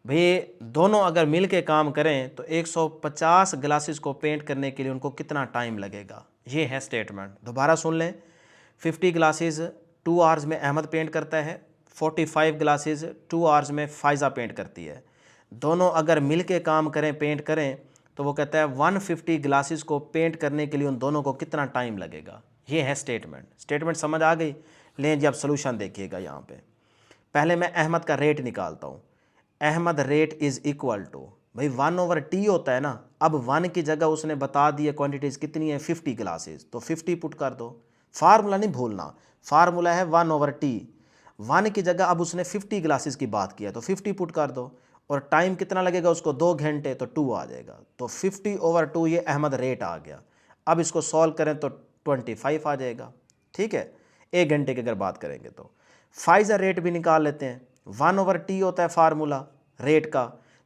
[SPEAKER 1] भाई दोनों अगर मिल के काम करें तो 150 ग्लासेस को पेंट करने के लिए उनको कितना टाइम लगेगा, ये है स्टेटमेंट। दोबारा सुन लें। 50 ग्लासेस 2 hours में अहमद पेंट करता है, 45 ग्लासेस 2 hours में फ़ाइज़ा पेंट करती है। दोनों अगर मिल के काम करें, पेंट करें, तो वो कहता है 150 ग्लासेस को पेंट करने के लिए उन दोनों को कितना टाइम लगेगा। ये है स्टेटमेंट। स्टेटमेंट समझ आ गई? लें जी अब सोल्यूशन देखिएगा। यहाँ पे पहले मैं अहमद का रेट निकालता हूँ। Ahmad rate is equal to, भाई 1/t होता है ना। अब 1 की जगह उसने बता दिया क्वांटिटीज़ कितनी है 50 ग्लासेस, तो 50 पुट कर दो। फार्मूला नहीं भूलना, फार्मूला है 1/t। 1 की जगह अब उसने 50 ग्लासेस की बात किया तो 50 पुट कर दो। और टाइम कितना लगेगा उसको 2 घंटे, तो 2 आ जाएगा। तो 50/2 ये अहमद रेट आ गया। अब इसको सॉल्व करें तो 25 आ जाएगा। ठीक है, 1 घंटे की अगर बात करेंगे तो फ़ाइज़ा रेट भी निकाल लेते हैं। 1/t होता है फार्मूला रेट का,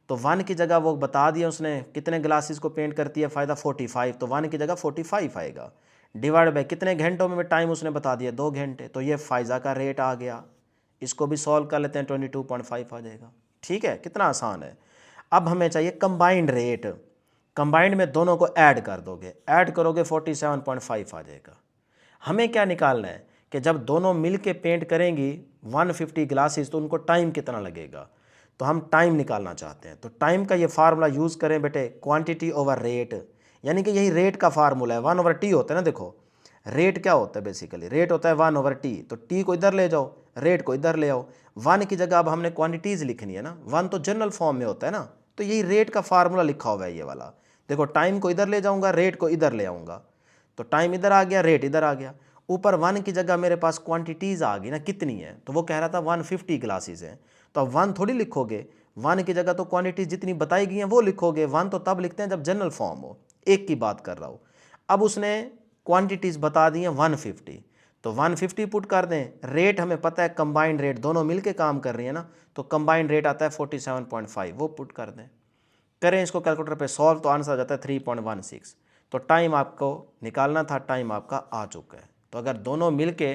[SPEAKER 1] तो 1 की जगह वो बता दिया उसने कितने ग्लासेस को पेंट करती है फ़ायदा 45, तो 1 की जगह 45 आएगा। डिवाइड बाय कितने घंटों में टाइम उसने बता दिया 2 घंटे, तो ये फ़ाइज़ा का रेट आ गया। इसको भी सॉल्व कर लेते हैं, 22.5 आ जाएगा। ठीक है, कितना आसान है। अब हमें चाहिए कंबाइंड रेट। कंबाइंड में दोनों को ऐड कर दोगे, ऐड करोगे 47.5 आ जाएगा। हमें क्या निकालना है कि जब दोनों मिल के पेंट करेंगी 150 ग्लासेस तो उनको टाइम कितना लगेगा। तो हम टाइम निकालना चाहते हैं, तो टाइम का ये फार्मूला यूज़ करें बेटे, क्वांटिटी ओवर रेट, यानी कि यही रेट का फार्मूला है। 1/t होता है ना। देखो रेट क्या होता है, बेसिकली रेट होता है 1/t, तो t को इधर ले जाओ, रेट को इधर ले आओ। 1 की जगह अब हमने क्वांटिटीज़ लिखनी है ना, 1 तो जनरल फॉर्म में होता है ना, तो यही रेट का फार्मूला लिखा हुआ है ये वाला। देखो टाइम को इधर ले जाऊंगा, रेट को इधर ले आऊँगा, तो टाइम इधर आ गया, रेट इधर आ गया। ऊपर 1 की जगह मेरे पास क्वांटिटीज़ आ गई ना, कितनी है, तो वो कह रहा था 150 ग्लासेस हैं, तो अब 1 थोड़ी लिखोगे, 1 की जगह तो क्वांटिटीज़ जितनी बताई गई हैं वो लिखोगे। 1 तो तब लिखते हैं जब जनरल फॉर्म हो, एक की बात कर रहा हूँ। अब उसने क्वांटिटीज़ बता दी हैं 150, तो 150 पुट कर दें। रेट हमें पता है कंबाइंड रेट, दोनों मिलके काम कर रही है ना, तो कंबाइंड रेट आता है 47.5, वो पुट कर दें। करें इसको कैलकुलेटर पे सॉल्व, तो आंसर आ जाता है 3.16। तो टाइम आपको निकालना था, टाइम आपका आ चुका है। तो अगर दोनों मिलके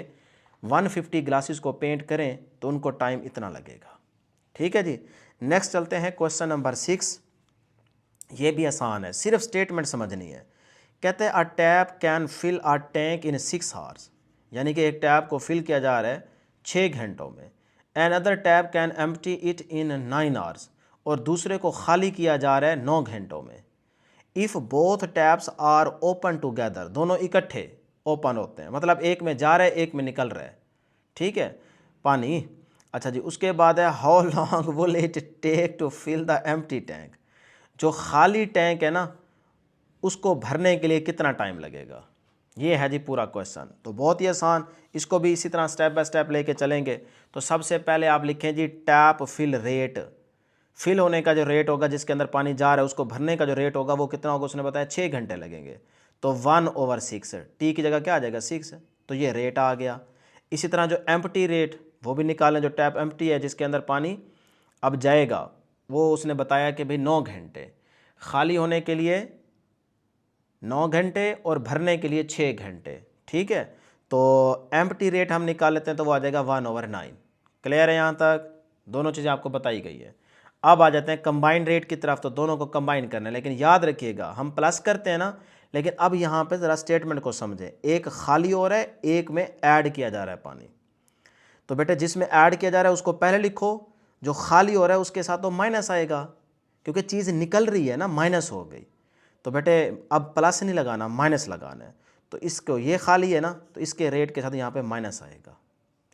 [SPEAKER 1] 150 ग्लासेस को पेंट करें तो उनको टाइम इतना लगेगा। ठीक है जी। नेक्स्ट चलते हैं क्वेश्चन नंबर 6। ये भी आसान है, सिर्फ स्टेटमेंट समझनी है। कहते हैं a tap can fill a tank in 6 hours, यानी कि एक टैप को फिल किया जा रहा है 6 घंटों में। Another tap can empty it in 9 hours, और दूसरे को खाली किया जा रहा है 9 घंटों में। If both taps are open together, दोनों इकट्ठे ओपन होते हैं, मतलब एक में जा रहा है एक में निकल रहा है। ठीक है, पानी। अच्छा जी, उसके बाद है how long will it take to fill the empty tank, जो खाली टैंक है ना उसको भरने के लिए कितना टाइम लगेगा। ये है जी पूरा क्वेश्चन। तो बहुत ही आसान, इसको भी इसी तरह स्टेप बाय स्टेप लेके चलेंगे। तो सबसे पहले आप लिखें जी टैप फिल रेट। फिल होने का जो रेट होगा, जिसके अंदर पानी जा रहा है, उसको भरने का जो रेट होगा वो कितना होगा, उसने बताया 6 घंटे लगेंगे। तो 1/6, टी की जगह क्या आ जाएगा 6, तो ये रेट आ गया। इसी तरह जो एम्प्टी रेट वो भी निकालें, जो टैप एम्प्टी है जिसके अंदर पानी अब जाएगा, वो उसने बताया कि भाई 9 घंटे, खाली होने के लिए 9 घंटे और भरने के लिए 6 घंटे। ठीक है, तो एम्प्टी रेट हम निकाल लेते हैं, तो वो आ जाएगा 1/9। क्लियर है यहाँ तक? दोनों चीज़ें आपको बताई गई है। अब आ जाते हैं कंबाइंड रेट की तरफ, तो दोनों को कंबाइन करना है, लेकिन याद रखिएगा हम प्लस करते हैं ना, लेकिन अब यहाँ पे ज़रा स्टेटमेंट को समझें। एक खाली हो रहा है, एक में ऐड किया जा रहा है पानी। तो बेटे जिसमें ऐड किया जा रहा है उसको पहले लिखो, जो खाली हो रहा है उसके साथ तो माइनस आएगा, क्योंकि चीज़ निकल रही है ना, माइनस हो गई। तो बेटे अब प्लस नहीं लगाना, माइनस लगाना है। तो इसको, ये खाली है ना, तो इसके रेट के साथ यहाँ पे माइनस आएगा।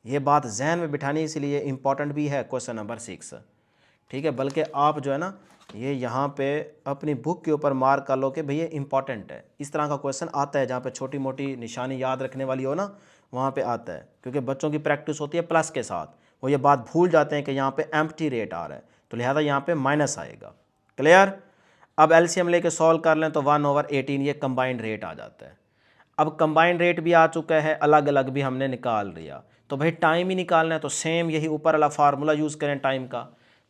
[SPEAKER 1] ये बात जहन में बिठानी, इसलिए इंपॉर्टेंट भी है क्वेश्चन नंबर 6। ठीक है, बल्कि आप जो है ना ये यहाँ पे अपनी बुक के ऊपर मार्क कर लो कि भैया इंपॉर्टेंट है। इस तरह का क्वेश्चन आता है जहाँ पे छोटी मोटी निशानी याद रखने वाली हो ना, वहाँ पे आता है, क्योंकि बच्चों की प्रैक्टिस होती है प्लस के साथ, वो ये बात भूल जाते हैं कि यहाँ पे एम्प्टी रेट आ रहा है, तो लिहाजा यहाँ पे माइनस आएगा। क्लियर। अब एलसीएम लेके सॉल्व कर लें तो 1/18 ये कंबाइंड रेट आ जाता है। अब कंबाइंड रेट भी आ चुका है, अलग अलग भी हमने निकाल लिया, तो भाई टाइम ही निकालना है, तो सेम यही ऊपर वाला फार्मूला यूज़ करें टाइम का,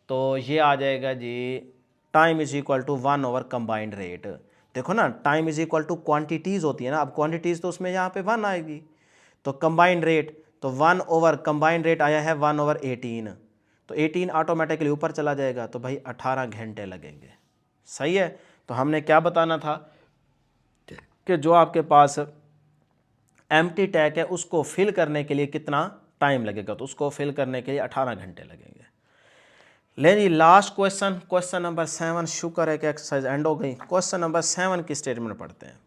[SPEAKER 1] तो ये आ जाएगा जी टाइम इज इक्वल टू 1/कंबाइंड रेट। देखो ना, time is equal to quantities होती है ना, अब क्वांटिटीज़ तो उसमें यहाँ पे 1 आएगी, तो कंबाइंड रेट, तो 1/कंबाइंड रेट आया है 1/18, तो 18 ऑटोमेटिकली ऊपर चला जाएगा, तो भाई 18 घंटे लगेंगे। सही है। तो हमने क्या बताना था कि जो आपके पास एम्प्टी टैग है उसको फिल करने के लिए कितना टाइम लगेगा, तो उसको फिल करने के लिए 18 घंटे लगेंगे। ले जी लास्ट क्वेश्चन, क्वेश्चन नंबर 7। शुक्र है कि एक्सरसाइज एंड हो गई। क्वेश्चन नंबर 7 की स्टेटमेंट पढ़ते हैं।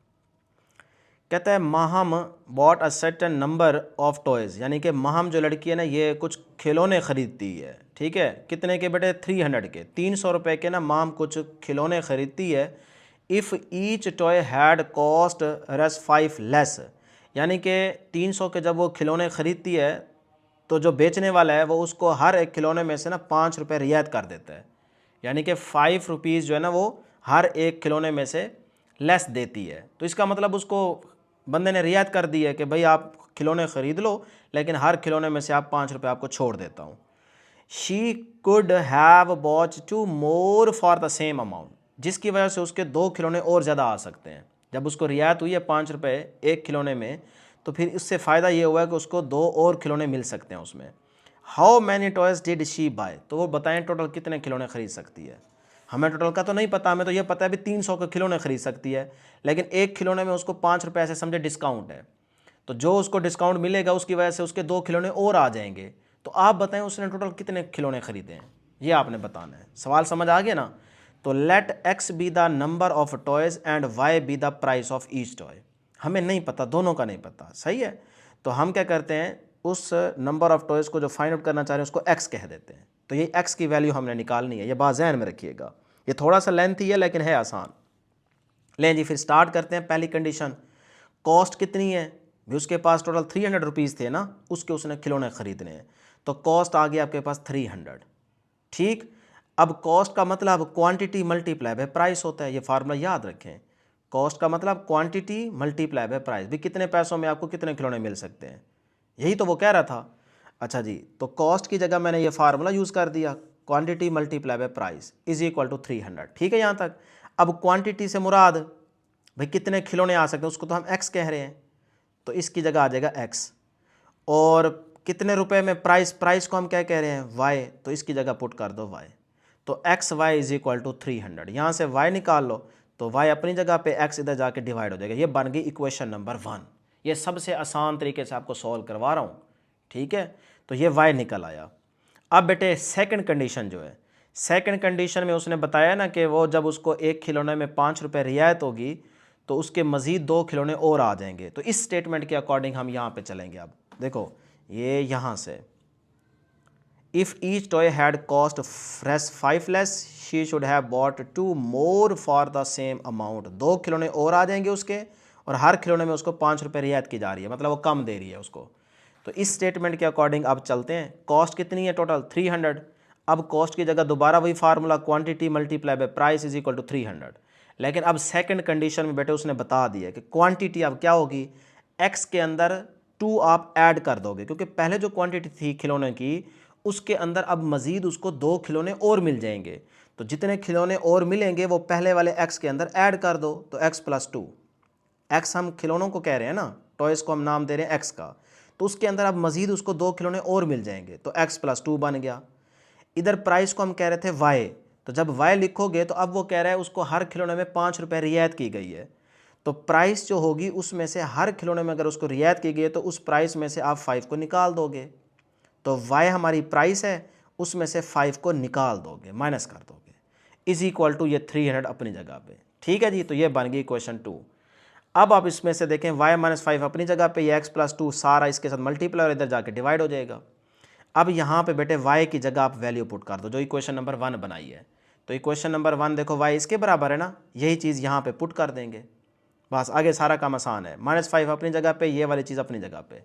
[SPEAKER 1] कहता है Maham bought a certain number of toys, यानी कि माहम जो लड़की है ना ये कुछ खिलौने ख़रीदती है, ठीक है, कितने के बेटे 300 के, 300 रुपये के ना माहम कुछ खिलौने ख़रीदती है। If each toy had cost ₹5 less, यानी कि 300 के जब वो खिलौने ख़रीदती है तो जो बेचने वाला है वो उसको हर एक खिलौने में से ना 5 रुपये रियायत कर देता है, यानी कि 5 रुपीज़ जो है ना वो हर एक खिलौने में से लेस देती है। तो इसका मतलब उसको बंदे ने रियायत कर दी है कि भाई आप खिलौने ख़रीद लो, लेकिन हर खिलौने में से आप 5 रुपये आपको छोड़ देता हूँ। She could have bought 2 more for the same amount, जिसकी वजह से उसके 2 खिलौने और ज़्यादा आ सकते हैं। जब उसको रियायत हुई है 5 रुपये एक खिलौने में, तो फिर इससे फ़ायदा ये हुआ है कि उसको 2 और खिलौने मिल सकते हैं उसमें। How many toys did she buy, तो वो बताएं टोटल कितने खिलौने ख़रीद सकती है। हमें टोटल का तो नहीं पता, हमें तो ये पता है भी 300 के खिलौने ख़रीद सकती है, लेकिन एक खिलौने में उसको 5 रुपये ऐसे समझे डिस्काउंट है, तो जो उसको डिस्काउंट मिलेगा उसकी वजह से उसके 2 खिलौने और आ जाएंगे। तो आप बताएं उसने टोटल कितने खिलौने ख़रीदे हैं, ये आपने बताना है। सवाल समझ आ गया ना। तो let X be the number of toys and Y be the price of each toy. हमें नहीं पता, दोनों का नहीं पता, सही है। तो हम क्या करते हैं, उस नंबर ऑफ टॉयज़ को जो फाइंड आउट करना चाह रहे हैं उसको एक्स कह देते हैं। तो ये एक्स की वैल्यू हमने निकालनी है, ये बात ज़हन में रखिएगा। ये थोड़ा सा लेंथी है लेकिन है आसान। लें जी फिर स्टार्ट करते हैं। पहली कंडीशन, कॉस्ट कितनी है भी, उसके पास टोटल 300 रुपीज़ थे ना, उसके उसने खिलौने ख़रीदने हैं, तो कॉस्ट आ गया आपके पास 300। ठीक। अब कॉस्ट का मतलब क्वांटिटी मल्टीप्लाई बाय प्राइस होता है, ये फार्मूला याद रखें। कॉस्ट का मतलब क्वांटिटी मल्टीप्लाई बाय प्राइस, भी कितने पैसों में आपको कितने खिलौने मिल सकते हैं, यही तो वो कह रहा था। अच्छा जी, तो कॉस्ट की जगह मैंने ये फार्मूला यूज़ कर दिया, quantity multiply by price is equal to 300। ठीक है यहाँ तक। अब क्वांटिटी से मुराद भाई कितने खिलौने आ सकते हैं, उसको तो हम एक्स कह रहे हैं, तो इसकी जगह आ जाएगा एक्स। और कितने रुपए में प्राइस, प्राइस को हम क्या कह रहे हैं वाई, तो इसकी जगह पुट कर दो वाई। तो X Y is equal to 300, यहाँ से वाई निकाल लो, तो वाई अपनी जगह पे एक्स इधर जाके डिवाइड हो जाएगा। ये बन गई इक्वेशन नंबर 1। ये सबसे आसान तरीके से आपको सॉल्व करवा रहा हूँ, ठीक है। तो ये वाई निकल आया। अब बेटे सेकंड कंडीशन जो है, सेकंड कंडीशन में उसने बताया ना कि वो जब उसको एक खिलौने में 5 रुपये रियायत होगी तो उसके मज़ीद 2 खिलौने और आ जाएंगे। तो इस स्टेटमेंट के अकॉर्डिंग हम यहाँ पे चलेंगे। अब देखो ये यहाँ से, if each toy had cost ₹5 less she should have bought 2 more for the same amount. 2 खिलौने और आ जाएंगे उसके, और हर खिलौने में उसको 5 रुपये रियायत की जा रही है, मतलब वो कम दे रही है उसको। तो इस स्टेटमेंट के अकॉर्डिंग अब चलते हैं। कॉस्ट कितनी है टोटल 300। अब कॉस्ट की जगह दोबारा वही formula, quantity multiply by price is equal to 300। लेकिन अब सेकंड कंडीशन में बेटे उसने बता दिया कि क्वांटिटी अब क्या होगी, एक्स के अंदर 2 आप ऐड कर दोगे, क्योंकि पहले जो क्वांटिटी थी खिलौने की उसके अंदर अब मज़ीद उसको 2 खिलौने और मिल जाएंगे। तो जितने खिलौने और मिलेंगे वो पहले वाले एक्स के अंदर ऐड कर दो, तो एक्स प्लस 2। एक्स हम खिलौनों को कह रहे हैं ना, टॉयज़ को हम नाम दे रहे हैं एक्स का, तो उसके अंदर अब मज़ीद उसको 2 खिलौने और मिल जाएंगे, तो एक्स प्लस 2 बन गया। इधर प्राइस को हम कह रहे थे वाई, तो जब वाई लिखोगे तो अब वो कह रहा है उसको हर खिलौने में 5 रुपये रियायत की गई है, तो प्राइस जो होगी उसमें से हर खिलौने में अगर उसको रियायत की गई है तो उस प्राइस में से आप 5 को निकाल दोगे। तो वाई हमारी प्राइस है, उसमें से 5 को निकाल दोगे, माइनस कर दोगे, इज इक्वल टू ये 300 अपनी जगह पे। ठीक है जी, तो ये बन गई क्वेश्चन 2। अब आप इसमें से देखें y माइनस 5 अपनी जगह पे, ये x प्लस 2 सारा इसके साथ मल्टीप्लाई और इधर जाके डिवाइड हो जाएगा। अब यहाँ पे बेटे y की जगह आप वैल्यू पुट कर दो जो इक्वेशन नंबर 1 बनाई है। तो इक्वेशन नंबर 1 देखो y इसके बराबर है ना, यही चीज़ यहाँ पे पुट कर देंगे, बस आगे सारा काम आसान है। -5 अपनी जगह पे, ये वाली चीज़ अपनी जगह पे।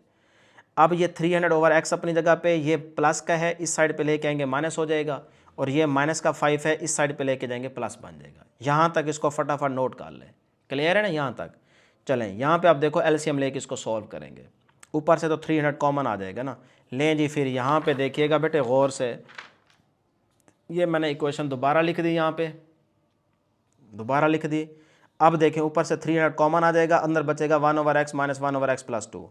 [SPEAKER 1] अब ये 300/x अपनी जगह पे, ये प्लस का है इस साइड पे लेके आएंगे माइनस हो जाएगा, और ये माइनस का 5 है इस साइड पे लेके जाएंगे प्लस बन जाएगा। यहाँ तक इसको फटाफट नोट कर लें, क्लियर है ना यहाँ तक। चलें यहाँ पे आप देखो एलसीएम लेके इसको सॉल्व करेंगे, ऊपर से तो 300 कॉमन आ जाएगा ना। लें जी फिर यहाँ पे देखिएगा बेटे गौर से, ये मैंने इक्वेशन दोबारा लिख दी, यहाँ पे दोबारा लिख दी। अब देखें ऊपर से 300 कॉमन आ जाएगा, अंदर बचेगा 1/x माइनस 1/x प्लस 2।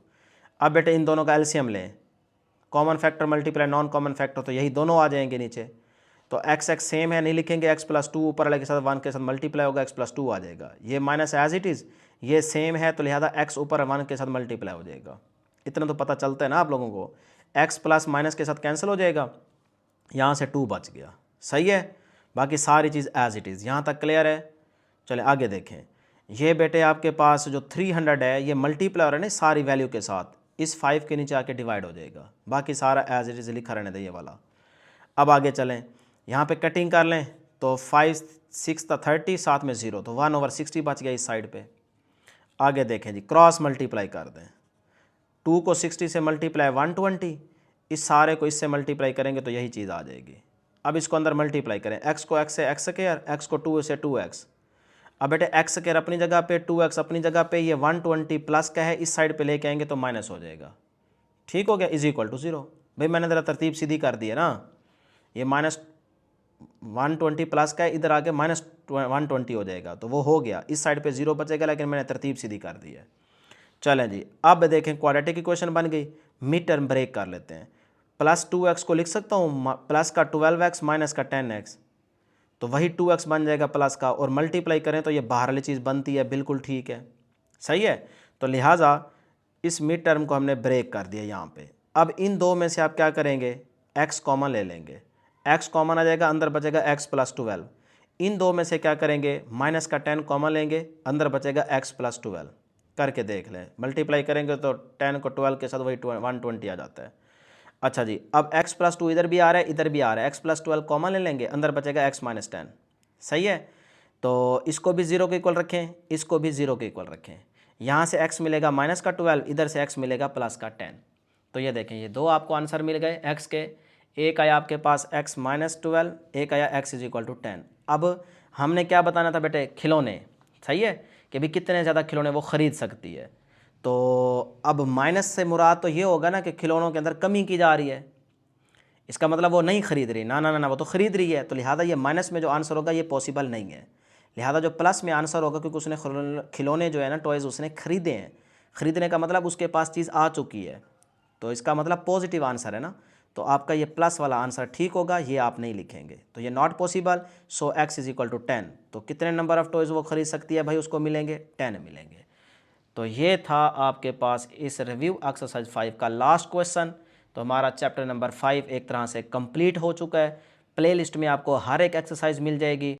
[SPEAKER 1] अब बेटे इन दोनों का एलसीएम लें, common factor multiply non common factor, तो यही दोनों आ जाएंगे नीचे। तो x सेम है, नहीं लिखेंगे, x प्लस 2 ऊपर वाले के साथ 1 के साथ मल्टीप्लाई होगा, x प्लस 2 आ जाएगा। ये माइनस एज इट इज़, ये सेम है, तो लिहाजा x ऊपर 1 के साथ मल्टीप्लाई हो जाएगा। इतना तो पता चलता है ना आप लोगों को, x प्लस माइनस के साथ कैंसिल हो जाएगा, यहाँ से 2 बच गया, सही है। बाकी सारी चीज़ एज इट इज़, यहाँ तक क्लियर है। चले आगे देखें, ये बेटे आपके पास जो 300 है ये मल्टीप्लाई हो रहा है ना सारी वैल्यू के साथ, इस 5 के नीचे आके डिवाइड हो जाएगा, बाकी सारा एज इट इज़ लिखा रहने दे ये वाला। अब आगे चलें, यहाँ पे कटिंग कर लें, तो 5 6 30 साथ में 0, तो 1/60 बच गया इस साइड पे। आगे देखें जी, क्रॉस मल्टीप्लाई कर दें, 2 को 60 से मल्टीप्लाई 120, इस सारे को इससे मल्टीप्लाई करेंगे तो यही चीज़ आ जाएगी। अब इसको अंदर मल्टीप्लाई करें, x को x से x स्क्वायर, x को 2 से 2x। अब बेटे x स्क्वायर अपनी जगह पे, 2x अपनी जगह पे, ये 120 प्लस का है इस साइड पे लेके आएंगे तो माइनस हो जाएगा, ठीक हो गया, इज इक्वल टू 0। भाई मैंने ज़रा तरतीब सीधी कर दी है ना, ये माइनस 120 प्लस का है, इधर आके माइनस 120 हो जाएगा, तो वो हो गया, इस साइड पे 0 बचेगा, लेकिन मैंने तरतीब सीधी कर दी है। चलें जी, अब देखें क्वाड्रेटिक इक्वेशन बन गई, मिड टर्म ब्रेक कर लेते हैं। प्लस 2x को लिख सकता हूँ प्लस का 12x माइनस का 10x, तो वही 2x बन जाएगा प्लस का, और मल्टीप्लाई करें तो ये बाहर वाली चीज़ बनती है, बिल्कुल ठीक है, सही है। तो लिहाजा इस मिड टर्म को हमने ब्रेक कर दिया यहाँ पे। अब इन दो में से आप क्या करेंगे, x कॉमन ले लेंगे, x कॉमन आ जाएगा, अंदर बचेगा x प्लस 12। इन दो में से क्या करेंगे, माइनस का 10 कॉमन लेंगे, अंदर बचेगा x प्लस 12। करके देख लें, मल्टीप्लाई करेंगे तो 10 को 12 के साथ वही 120 आ जाता है। अच्छा जी, अब x प्लस 2 इधर भी आ रहा है, इधर भी आ रहा है, x प्लस 12 कॉमन ले लेंगे, अंदर बचेगा x माइनस 10, सही है। तो इसको भी 0 के इक्वल रखें, इसको भी 0 के इक्वल रखें, यहाँ से x मिलेगा माइनस का 12, इधर से x मिलेगा प्लस का 10। तो ये देखें, ये दो आपको आंसर मिल गए x के, एक आया आपके पास x माइनस 12, एक आया x इज इक्वल टू 10। अब हमने क्या बताना था बेटे, खिलौने, सही है, कि भी कितने ज़्यादा खिलौने वो ख़रीद सकती है। तो अब माइनस से मुराद तो ये होगा ना कि खिलौनों के अंदर कमी की जा रही है, इसका मतलब वो नहीं ख़रीद रही, ना ना ना ना, वो तो ख़रीद रही है, तो लिहाजा ये माइनस में जो आंसर होगा ये पॉसिबल नहीं है। लिहाजा जो प्लस में आंसर होगा, क्योंकि उसने खिलौने जो है ना टॉयज़ उसने ख़रीदे हैं, ख़रीदने का मतलब उसके पास चीज़ आ चुकी है, तो इसका मतलब पॉजिटिव आंसर है ना, तो आपका ये प्लस वाला आंसर ठीक होगा, ये आप नहीं लिखेंगे, तो ये not possible. So x is equal to 10, तो कितने नंबर ऑफ़ टॉयज़ वो ख़रीद सकती है भाई, उसको मिलेंगे 10 मिलेंगे। तो ये था आपके पास इस रिव्यू एक्सरसाइज 5 का लास्ट क्वेश्चन। तो हमारा चैप्टर नंबर 5 एक तरह से कंप्लीट हो चुका है। प्लेलिस्ट में आपको हर एक एक्सरसाइज मिल जाएगी।